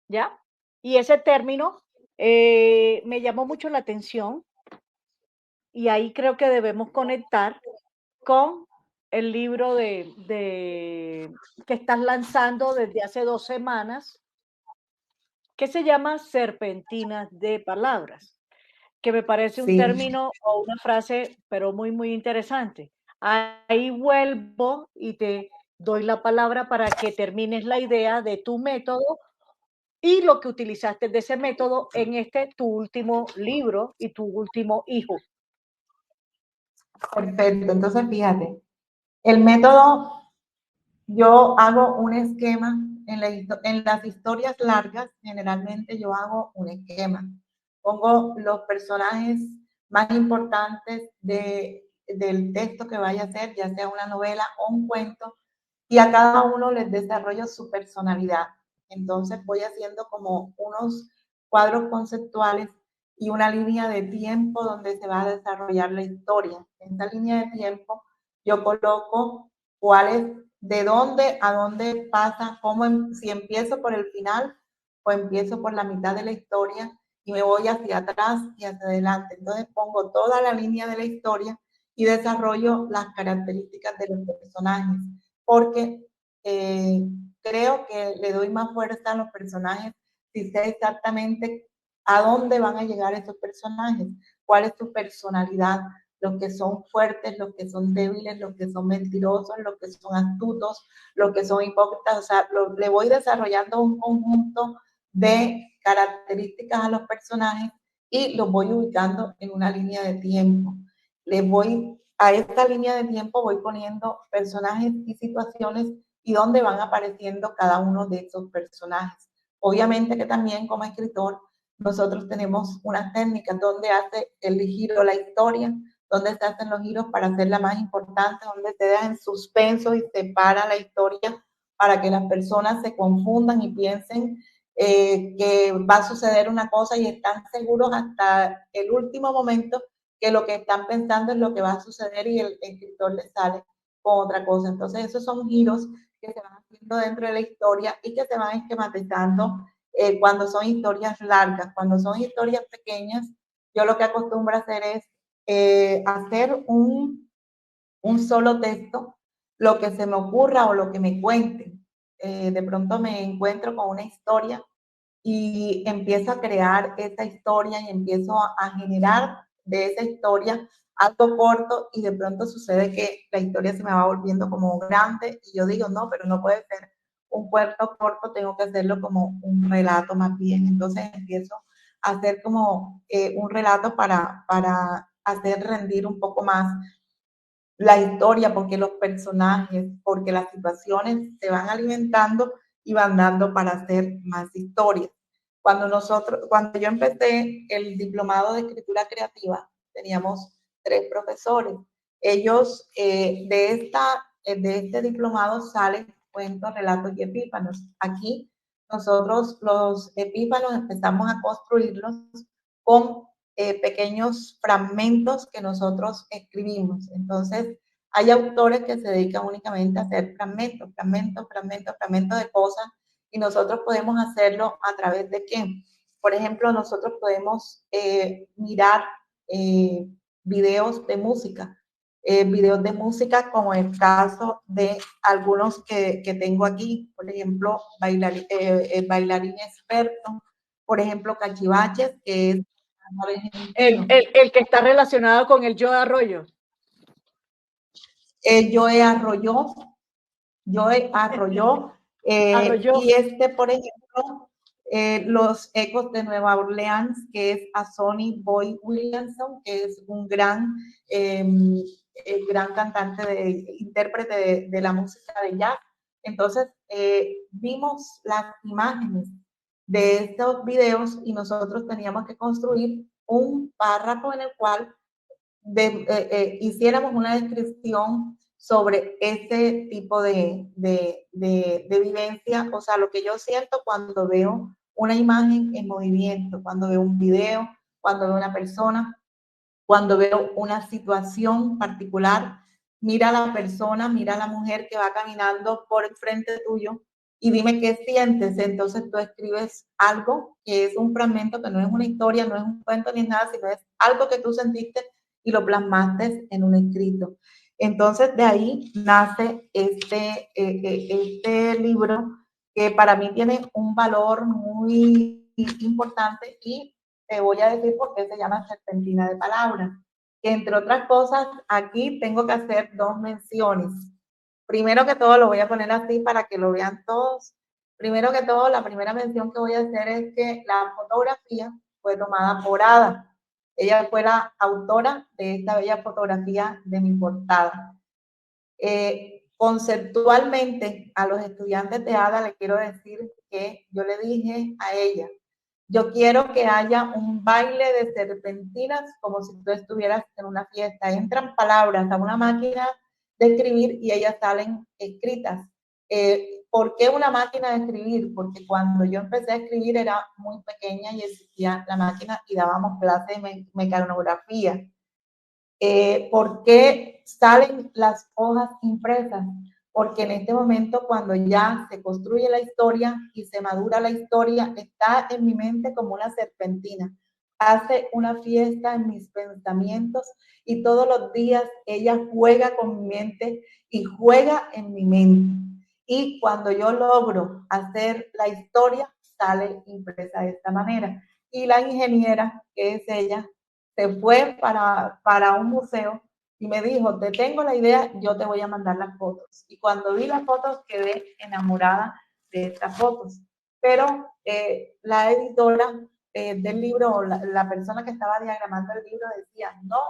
¿ya? Y ese término me llamó mucho la atención y ahí creo que debemos conectar con el libro que estás lanzando desde hace 2 semanas, que se llama Serpentinas de Palabras, que me parece un Sí, término o una frase, pero muy, muy interesante. Ahí vuelvo y te doy la palabra para que termines la idea de tu método y lo que utilizaste de ese método en tu último libro y tu último hijo. perfecto. Entonces, fíjate, el método, yo hago un esquema en las historias largas, generalmente yo hago un esquema. Pongo los personajes más importantes del texto que vaya a ser, ya sea una novela o un cuento, y a cada uno les desarrollo su personalidad. Entonces voy haciendo como unos cuadros conceptuales y una línea de tiempo donde se va a desarrollar la historia. En esta línea de tiempo yo coloco cuáles, de dónde a dónde pasa, si empiezo por el final o empiezo por la mitad de la historia y me voy hacia atrás y hacia adelante. Entonces pongo toda la línea de la historia y desarrollo las características de los personajes, porque creo que le doy más fuerza a los personajes si sé exactamente a dónde van a llegar esos personajes, cuál es su personalidad, los que son fuertes, los que son débiles, los que son mentirosos, los que son astutos, los que son hipócritas. O sea, le voy desarrollando un conjunto de características a los personajes y los voy ubicando en una línea de tiempo. A esta línea de tiempo voy poniendo personajes y situaciones y dónde van apareciendo cada uno de esos personajes. Obviamente que también como escritor nosotros tenemos unas técnicas donde hace el giro la historia, donde se hacen los giros para hacerla más importante, donde se deja en suspenso y se para la historia para que las personas se confundan y piensen que va a suceder una cosa y están seguros hasta el último momento que lo que están pensando es lo que va a suceder y el escritor le sale con otra cosa. Entonces esos son giros que se van haciendo dentro de la historia y que se van esquematizando cuando son historias largas. Cuando son historias pequeñas, yo lo que acostumbro a hacer es hacer un solo texto, lo que se me ocurra o lo que me cuenten. De pronto me encuentro con una historia y empiezo a crear esa historia y empiezo a generar de esa historia algo corto y de pronto sucede que la historia se me va volviendo como grande y yo digo, no, pero no puede ser un cuento corto, tengo que hacerlo como un relato más bien. Entonces empiezo hacer como un relato para hacer rendir un poco más la historia, porque los personajes, porque las situaciones se van alimentando y van dando para hacer más historias. Cuando yo empecé el diplomado de escritura creativa, teníamos 3 profesores. Ellos, de este diplomado salen cuentos, relatos y epífanos. Aquí nosotros los epífanos empezamos a construirlos con pequeños fragmentos que nosotros escribimos. Entonces, hay autores que se dedican únicamente a hacer fragmentos de cosas, y nosotros podemos hacerlo a través de qué. Por ejemplo, nosotros podemos mirar eh, videos de música, como el caso de algunos que tengo aquí, por ejemplo, bailarín experto, por ejemplo, cachivaches, que es el que está relacionado con el Joe Arroyo. Joe Arroyo, Arroyo. Y por ejemplo, los Ecos de Nueva Orleans, que es a Sonny Boy Williamson, que es un gran cantante, intérprete de la música de jazz. Entonces, vimos las imágenes de estos videos y nosotros teníamos que construir un párrafo en el cual hiciéramos una descripción sobre ese tipo de vivencia, o sea, lo que yo siento cuando veo una imagen en movimiento, cuando veo un video, cuando veo una persona, cuando veo una situación particular. Mira a la persona, mira a la mujer que va caminando por el frente tuyo y dime qué sientes. Entonces tú escribes algo que es un fragmento, que no es una historia, no es un cuento ni nada, sino es algo que tú sentiste y lo plasmaste en un escrito. Entonces de ahí nace este libro, que para mí tiene un valor muy importante, y te voy a decir por qué se llama Serpentina de Palabras. Que entre otras cosas, aquí tengo que hacer 2 menciones. Primero que todo, lo voy a poner así para que lo vean todos. Primero que todo, la primera mención que voy a hacer es que la fotografía fue tomada por Ada. Ella fue la autora de esta bella fotografía de mi portada. Conceptualmente, a los estudiantes de Ada le quiero decir que yo le dije a ella: yo quiero que haya un baile de serpentinas como si tú estuvieras en una fiesta. Entran palabras a una máquina de escribir y ellas salen escritas. ¿Por qué una máquina de escribir? Porque cuando yo empecé a escribir era muy pequeña y existía la máquina y dábamos clases de mecanografía. ¿Por qué salen las hojas impresas? Porque en este momento, cuando ya se construye la historia y se madura la historia, está en mi mente como una serpentina. Hace una fiesta en mis pensamientos y todos los días ella juega con mi mente y juega en mi mente. Y cuando yo logro hacer la historia, sale impresa de esta manera. Y la ingeniera, que es ella, se fue para un museo y me dijo: te tengo la idea, yo te voy a mandar las fotos. Y cuando vi las fotos quedé enamorada de estas fotos. Pero la editora del libro, o la persona que estaba diagramando el libro, decía: no,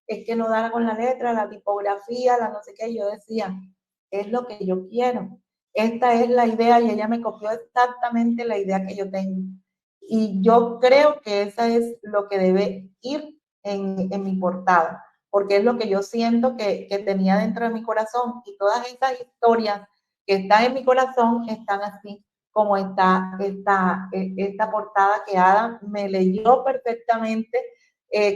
es que no da con la letra, la tipografía, la no sé qué. Y yo decía: es lo que yo quiero. Esta es la idea, y ella me copió exactamente la idea que yo tengo. Y yo creo que esa es lo que debe ir en mi portada, porque es lo que yo siento que tenía dentro de mi corazón, y todas esas historias que están en mi corazón están así como está esta portada, que Ada me leyó perfectamente,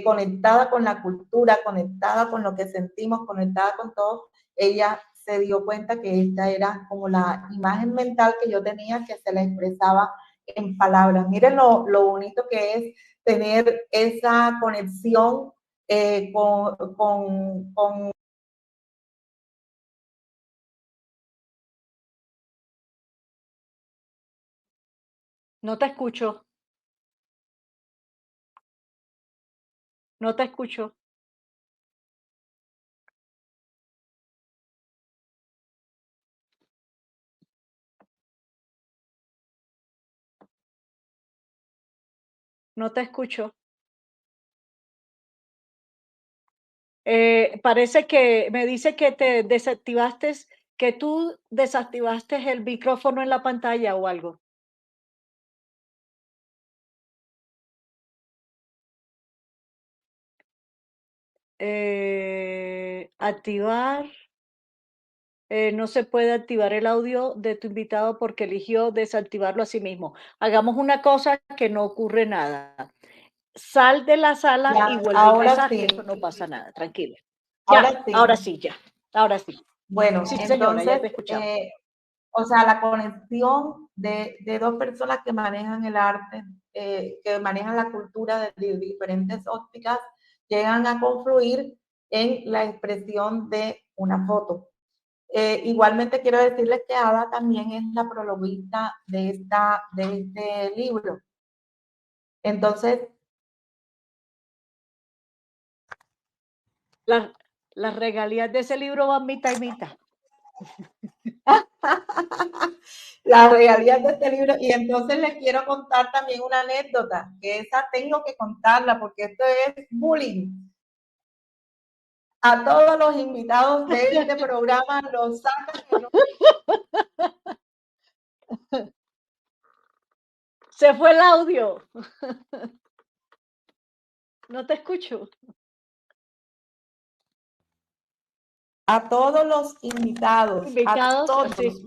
conectada con la cultura, conectada con lo que sentimos, conectada con todo. Ella se dio cuenta que esta era como la imagen mental que yo tenía, que se la expresaba en palabras. Miren lo bonito que es tener esa conexión con No te escucho. No te escucho. No te escucho. Parece que me dice que te desactivaste, que tú desactivaste el micrófono en la pantalla o algo. Activar. No se puede activar el audio de tu invitado porque eligió desactivarlo a sí mismo. Hagamos una cosa que no ocurre nada. Sal de la sala y Ya, vuelve a ahora ingresar, que eso sí, no pasa nada, tranquila. Ya, ahora sí. ahora sí, ya, ahora sí. Bueno, Sí, señora, ya entonces, te escuchamos. o sea, la conexión de dos personas que manejan el arte, que manejan la cultura de diferentes ópticas, llegan a confluir en la expresión de una foto. Igualmente quiero decirles que Ada también es la prologuista de este libro. Entonces, Las, las regalías de ese libro van mitad y mitad. las regalías de este libro, y entonces les quiero contar también una anécdota, que esa tengo que contarla porque esto es bullying. A todos los invitados de este programa los sacan. Se fue el audio. No te escucho. A todos los invitados, Invitados, así.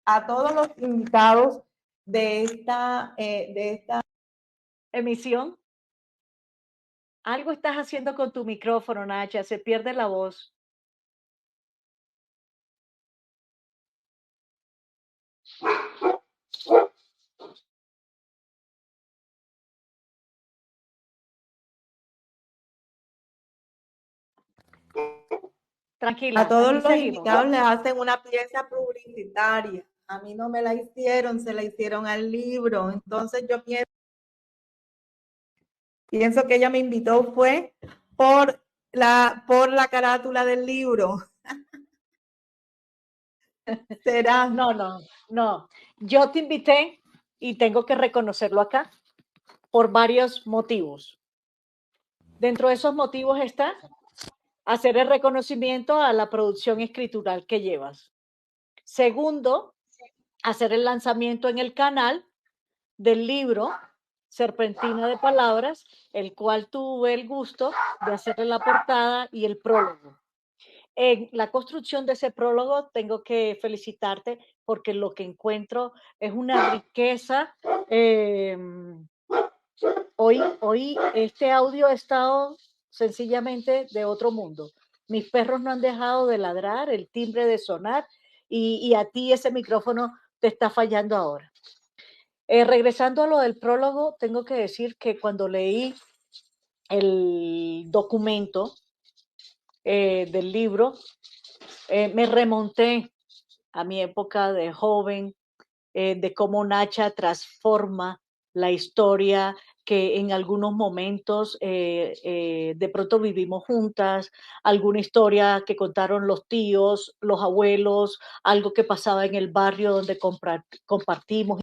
a todos los invitados de esta. Emisión. Algo estás haciendo con tu micrófono, Nacha, se pierde la voz. A Tranquila, todos aquí los seguimos. invitados les hacen una pieza publicitaria. A mí no me la hicieron, se la hicieron al libro. Entonces yo pienso que ella me invitó fue por la carátula del libro. Será. No, no, no. Yo te invité y tengo que reconocerlo acá por varios motivos. Dentro de esos motivos está hacer el reconocimiento a la producción escritural que llevas. Segundo, hacer el lanzamiento en el canal del libro Serpentina de Palabras, el cual tuve el gusto de hacerle la portada y el prólogo. En la construcción de ese prólogo tengo que felicitarte porque lo que encuentro es una riqueza. Hoy este audio ha estado sencillamente de otro mundo. Mis perros no han dejado de ladrar, el timbre de sonar y a ti ese micrófono te está fallando ahora. Regresando a lo del prólogo, tengo que decir que cuando leí el documento del libro, me remonté a mi época de joven, de cómo Nacha transforma la historia que en algunos momentos de pronto vivimos juntas, alguna historia que contaron los tíos, los abuelos, algo que pasaba en el barrio donde compartimos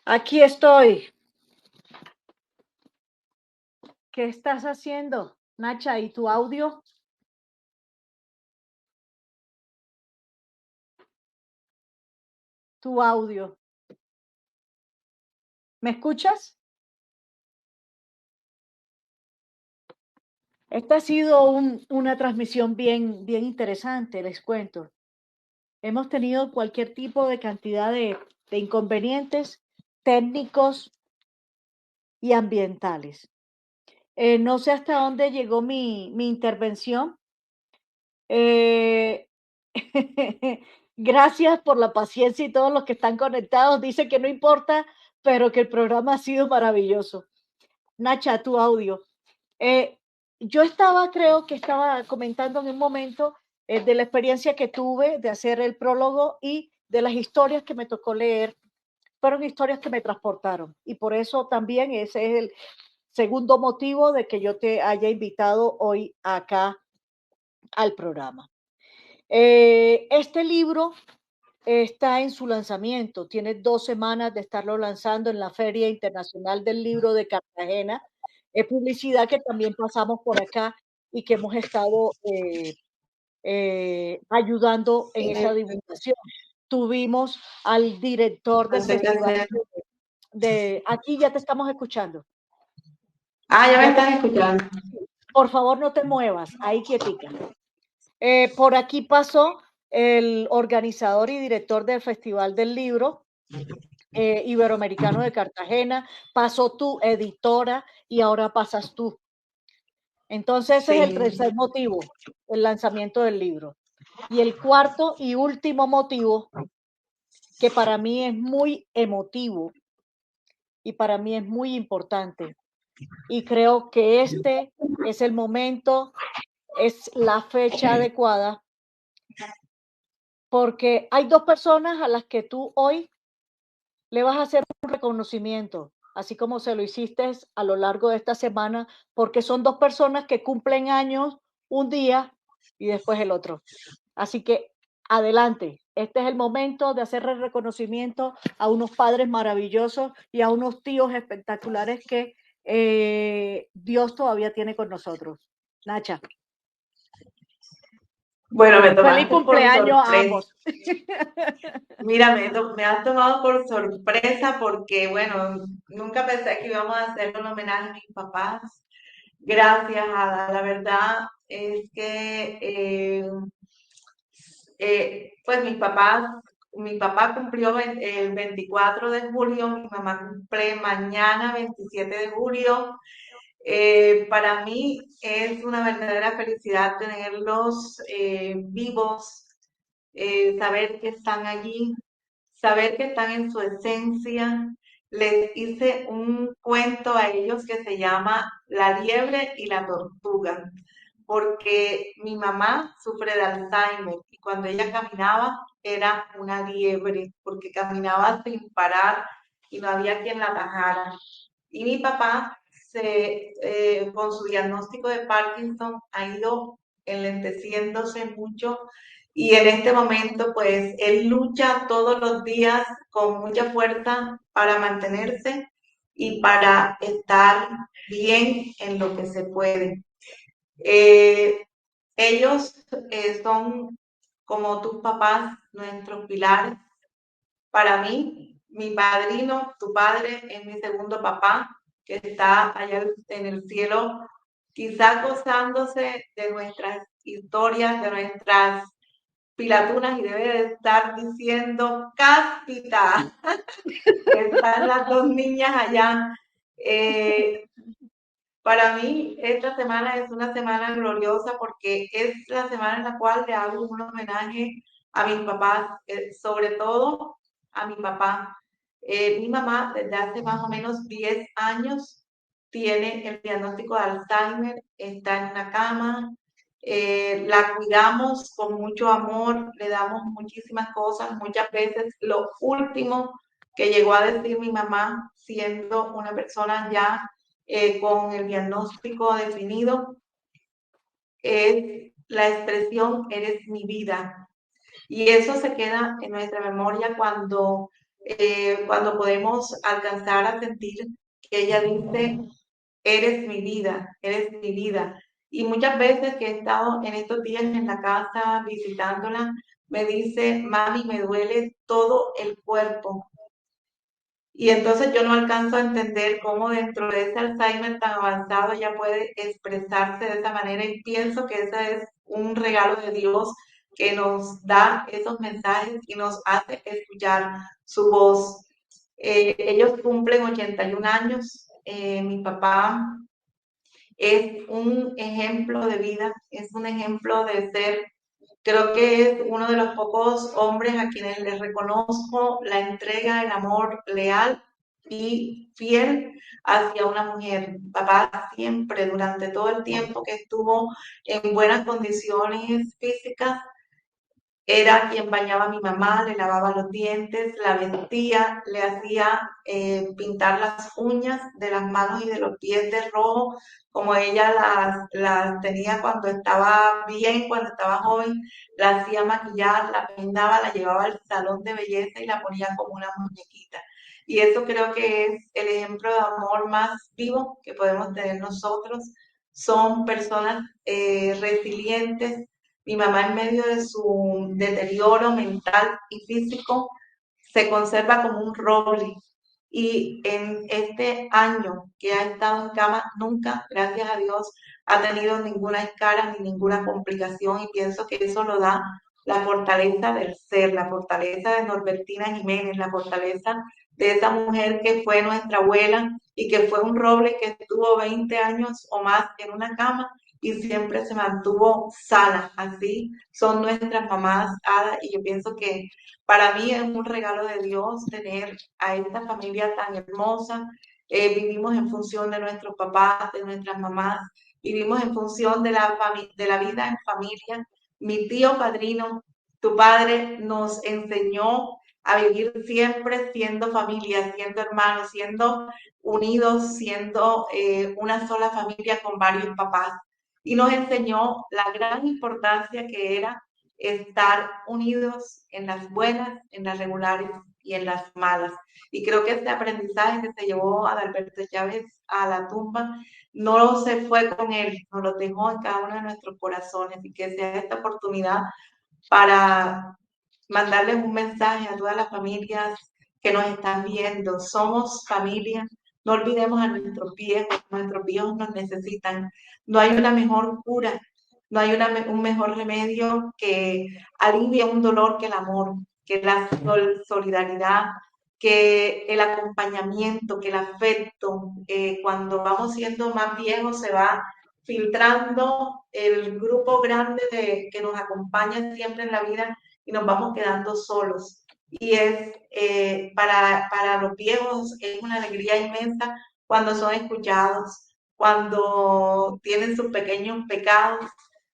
Aquí estoy. ¿Qué estás haciendo, Nacha? ¿Y tu audio? Tu audio. ¿Me escuchas? Esta ha sido una transmisión bien interesante, les cuento. Hemos tenido cualquier tipo de cantidad de inconvenientes técnicos y ambientales. No sé hasta dónde llegó mi intervención. Eh, gracias por la paciencia y todos los que están conectados. Dice que no importa, pero que el programa ha sido maravilloso. Nacha, tu audio. Eh, yo creo que estaba comentando en un momento de la experiencia que tuve de hacer el prólogo y de las historias que me tocó leer. Fueron historias que me transportaron y por eso también ese es el segundo motivo de que yo te haya invitado hoy acá al programa. Este libro está en su lanzamiento, tiene 2 semanas de estarlo lanzando en la Feria Internacional del Libro de Cartagena. Es publicidad que también pasamos por acá y que hemos estado ayudando en esa divulgación. Tuvimos al director del festival aquí ya te estamos escuchando. Ya me están escuchando. Por favor, no te muevas, ahí quietica. Por aquí pasó el organizador y director del Festival del Libro Iberoamericano de Cartagena, pasó tu editora y ahora pasas tú. Entonces ese es el tercer motivo, el lanzamiento del libro. Y el cuarto y último motivo, que para mí es muy emotivo y para mí es muy importante, y creo que este es el momento, es la fecha adecuada, porque hay 2 personas a las que tú hoy le vas a hacer un reconocimiento, así como se lo hiciste a lo largo de esta semana, porque son 2 personas que cumplen años un día y después el otro. Así que adelante, este es el momento de hacer el reconocimiento a unos padres maravillosos y a unos tíos espectaculares que Dios todavía tiene con nosotros. Nacha. Bueno, me tomaste Feliz cumpleaños por a ambos. Mira, me has tomado por sorpresa porque, bueno, nunca pensé que íbamos a hacer un homenaje a mis papás. Gracias, Ada. La verdad es que, pues mi papá cumplió el 24 de julio, mi mamá cumple mañana 27 de julio. Para mí es una verdadera felicidad tenerlos vivos, saber que están allí, saber que están en su esencia. Les hice un cuento a ellos que se llama La liebre y la tortuga, porque mi mamá sufre de Alzheimer y cuando ella caminaba era una liebre, porque caminaba sin parar y no había quien la atajara. Y mi papá, con su diagnóstico de Parkinson, ha ido enlenteciéndose mucho y en este momento, pues, él lucha todos los días con mucha fuerza para mantenerse y para estar bien en lo que se puede. Ellos son como tus papás, nuestros pilares. Para mí, mi padrino, tu padre, es mi segundo papá, que está allá en el cielo, quizás gozándose de nuestras historias, de nuestras pilatunas y debe de estar diciendo cáspita. Están las 2 niñas allá. Para mí, esta semana es una semana gloriosa porque es la semana en la cual le hago un homenaje a mis papás, sobre todo a mi papá. Mi mamá, desde hace más o menos 10 años, tiene el diagnóstico de Alzheimer, está en una cama, la cuidamos con mucho amor, le damos muchísimas cosas, muchas veces lo último que llegó a decir mi mamá, siendo una persona ya con el diagnóstico definido, es la expresión eres mi vida. Y eso se queda en nuestra memoria cuando cuando podemos alcanzar a sentir que ella dice, eres mi vida, eres mi vida. Y muchas veces que he estado en estos días en la casa visitándola, me dice, mami, me duele todo el cuerpo. Y entonces yo no alcanzo a entender cómo dentro de ese Alzheimer tan avanzado ella puede expresarse de esa manera y pienso que ese es un regalo de Dios que nos da esos mensajes y nos hace escuchar su voz. Ellos cumplen 81 años. Mi papá es un ejemplo de vida, es un ejemplo de ser. Creo que es uno de los pocos hombres a quienes les reconozco la entrega, el amor leal y fiel hacia una mujer. Papá siempre, durante todo el tiempo que estuvo en buenas condiciones físicas, era quien bañaba a mi mamá, le lavaba los dientes, la vestía, le hacía pintar las uñas de las manos y de los pies de rojo, como ella las tenía cuando estaba bien, cuando estaba joven, la hacía maquillar, la peinaba, la llevaba al salón de belleza y la ponía como una muñequita. Y eso creo que es el ejemplo de amor más vivo que podemos tener nosotros. Son personas resilientes. Mi mamá, en medio de su deterioro mental y físico, se conserva como un roble. Y en este año que ha estado en cama, nunca, gracias a Dios, ha tenido ninguna escara ni ninguna complicación. Y pienso que eso lo da la fortaleza del ser, la fortaleza de Norbertina Jiménez, la fortaleza de esa mujer que fue nuestra abuela y que fue un roble que estuvo 20 años o más en una cama y siempre se mantuvo sana. Así son nuestras mamás, Ada, y yo pienso que para mí es un regalo de Dios tener a esta familia tan hermosa. Vivimos en función de nuestros papás, de nuestras mamás, vivimos en función de la vida en familia. Mi tío padrino, tu padre, nos enseñó a vivir siempre siendo familia, siendo hermanos, siendo unidos, siendo una sola familia con varios papás. Y nos enseñó la gran importancia que era estar unidos en las buenas, en las regulares y en las malas. Y creo que este aprendizaje que se llevó a Adalberto Chávez a la tumba no se fue con él, nos lo dejó en cada uno de nuestros corazones y que sea esta oportunidad para mandarles un mensaje a todas las familias que nos están viendo. Somos familia, no olvidemos a nuestros viejos nos necesitan. No hay una mejor cura, no hay un mejor remedio que alivie un dolor que el amor, que la solidaridad, que el acompañamiento, que el afecto. Cuando vamos siendo más viejos se va filtrando el grupo grande que nos acompaña siempre en la vida y nos vamos quedando solos. Y es para los viejos es una alegría inmensa cuando son escuchados, cuando tienen sus pequeños pecados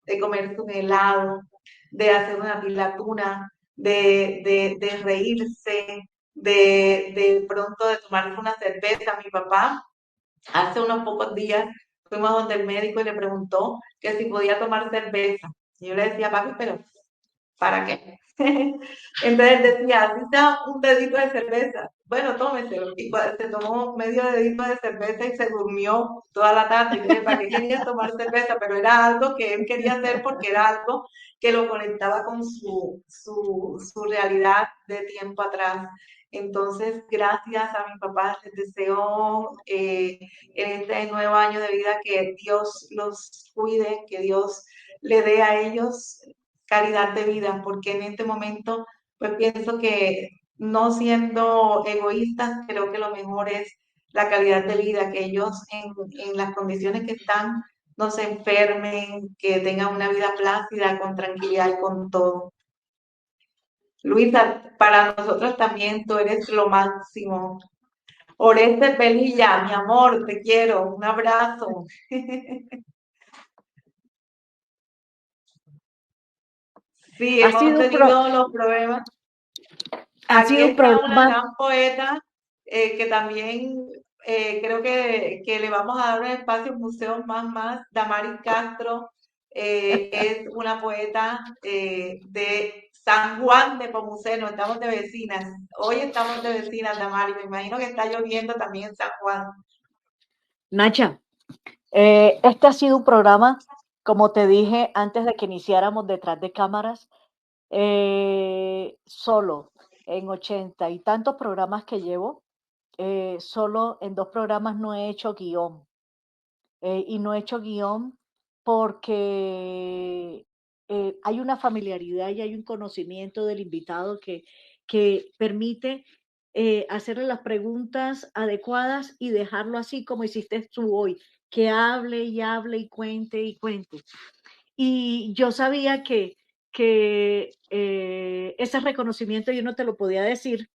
de comerse un helado, de hacer una pilatuna, de reírse, de pronto de tomarse una cerveza. Mi papá hace unos pocos días fuimos donde el médico y le preguntó que si podía tomar cerveza. Y yo le decía, papi, pero ¿para qué? Entonces decía, así está un dedito de cerveza. Bueno, tómeselo. Y se tomó medio dedito de cerveza y se durmió toda la tarde. Y dije, ¿para qué quería tomar cerveza? Pero era algo que él quería hacer porque era algo que lo conectaba con su realidad de tiempo atrás. Entonces, gracias a mi papá, les deseo en este nuevo año de vida que Dios los cuide, que Dios le dé a ellos calidad de vida, porque en este momento pues pienso que no siendo egoístas, creo que lo mejor es la calidad de vida, que ellos en las condiciones que están no se enfermen, que tengan una vida plácida, con tranquilidad y con todo. Luisa, para nosotros también tú eres lo máximo. Oreste Pelilla, mi amor, te quiero, un abrazo. Sí, Ha hemos sido un, pro- tenido los problemas. ha Aquí sido un está una programa, gran poeta que también creo que le vamos a dar un espacio en museos más, Damaris Castro. Es una poeta de San Juan de Pomuceno, estamos de vecinas. Hoy estamos de vecinas, Damari. Me imagino que está lloviendo también en San Juan. Nacha, este ha sido un programa, como te dije antes de que iniciáramos detrás de cámaras, solo en 80 y tantos programas que llevo, solo en 2 programas no he hecho guión. Y no he hecho guión porque hay una familiaridad y hay un conocimiento del invitado que permite hacerle las preguntas adecuadas y dejarlo así como hiciste tú hoy, que hable y hable y cuente y cuente. Y yo sabía que ese reconocimiento yo no te lo podía decir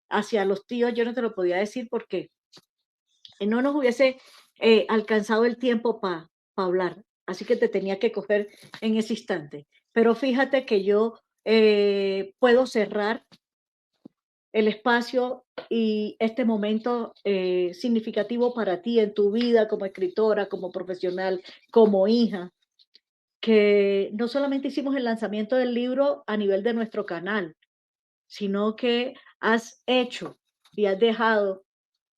hacia los tíos, yo no te lo podía decir porque no nos hubiese alcanzado el tiempo para hablar. Así que te tenía que coger en ese instante. Pero fíjate que yo puedo cerrar el espacio y este momento significativo para ti en tu vida como escritora, como profesional, como hija, que no solamente hicimos el lanzamiento del libro a nivel de nuestro canal, sino que has hecho y has dejado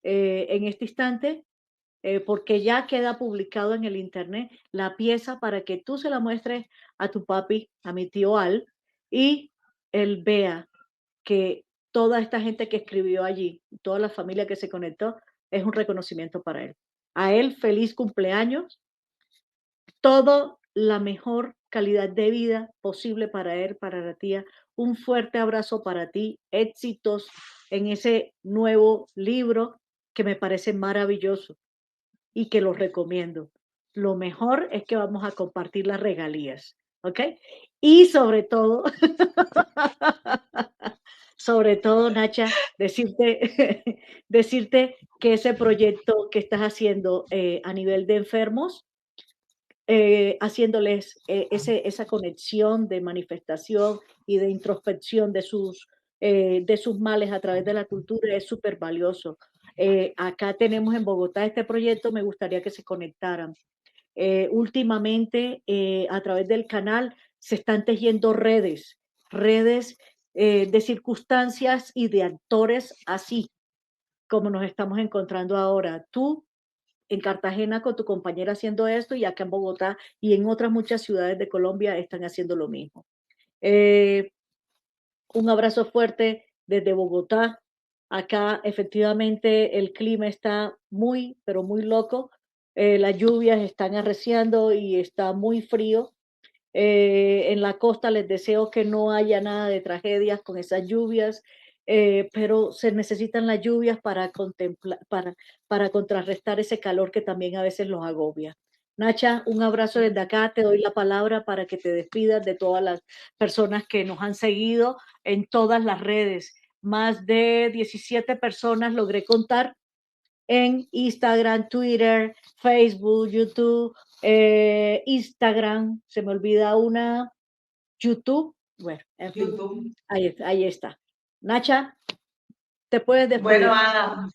en este instante porque ya queda publicado en el internet la pieza para que tú se la muestres a tu papi, a mi tío Al, y él vea que toda esta gente que escribió allí, toda la familia que se conectó, es un reconocimiento para él. A él, feliz cumpleaños, todo la mejor calidad de vida posible para él, para la tía. Un fuerte abrazo para ti, éxitos en ese nuevo libro que me parece maravilloso y que los recomiendo. Lo mejor es que vamos a compartir las regalías, ¿ok? Y sobre todo, Nacha, decirte, decirte que ese proyecto que estás haciendo a nivel de enfermos, haciéndoles esa conexión de manifestación y de introspección de sus males a través de la cultura es súper valioso. Acá tenemos en Bogotá este proyecto, me gustaría que se conectaran. Últimamente, a través del canal, se están tejiendo redes de circunstancias y de actores así como nos estamos encontrando ahora. Tú en Cartagena con tu compañera haciendo esto y acá en Bogotá y en otras muchas ciudades de Colombia están haciendo lo mismo. Eh, un abrazo fuerte desde Bogotá. Acá efectivamente el clima está muy, pero muy loco. Las lluvias están arreciando y está muy frío. En la costa les deseo que no haya nada de tragedias con esas lluvias, pero se necesitan las lluvias para contrarrestar ese calor que también a veces los agobia. Nacha, un abrazo desde acá, te doy la palabra para que te despidas de todas las personas que nos han seguido en todas las redes. Más de 17 personas logré contar en Instagram, Twitter, Facebook, YouTube, Instagram, se me olvida una, YouTube, bueno, en fin, YouTube. ahí está. Nacha, te puedes Bueno, despedir. Ana,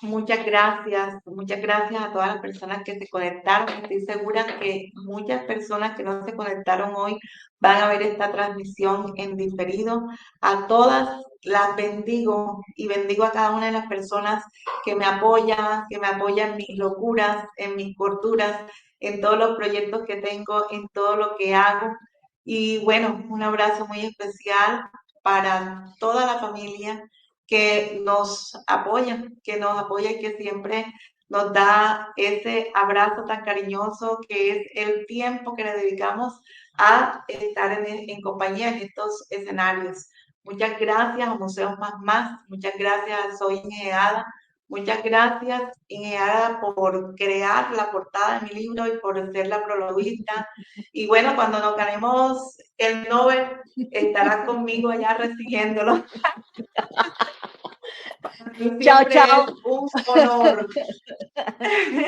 muchas gracias a todas las personas que se conectaron. Estoy segura que muchas personas que no se conectaron hoy van a ver esta transmisión en diferido. A todas las bendigo y bendigo a cada una de las personas que me apoyan en mis locuras, en mis corturas, en todos los proyectos que tengo, en todo lo que hago. Y bueno, un abrazo muy especial para toda la familia que nos apoya y que siempre nos da ese abrazo tan cariñoso que es el tiempo que le dedicamos a estar en compañía en estos escenarios. Muchas gracias a Museos Más Más, muchas gracias a Soy Ingeada, muchas gracias Ingeada por crear la portada de mi libro y por ser la prologuista. Y bueno, cuando nos ganemos el Nobel, estarás conmigo allá recibiéndolo. Chao, Siempre chao. es un honor.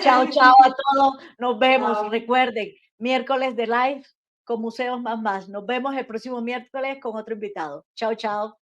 Chao, chao a todos. Nos vemos. Chao. Recuerden, miércoles de live con Museos Más Más. Nos vemos el próximo miércoles con otro invitado. Chao, chao.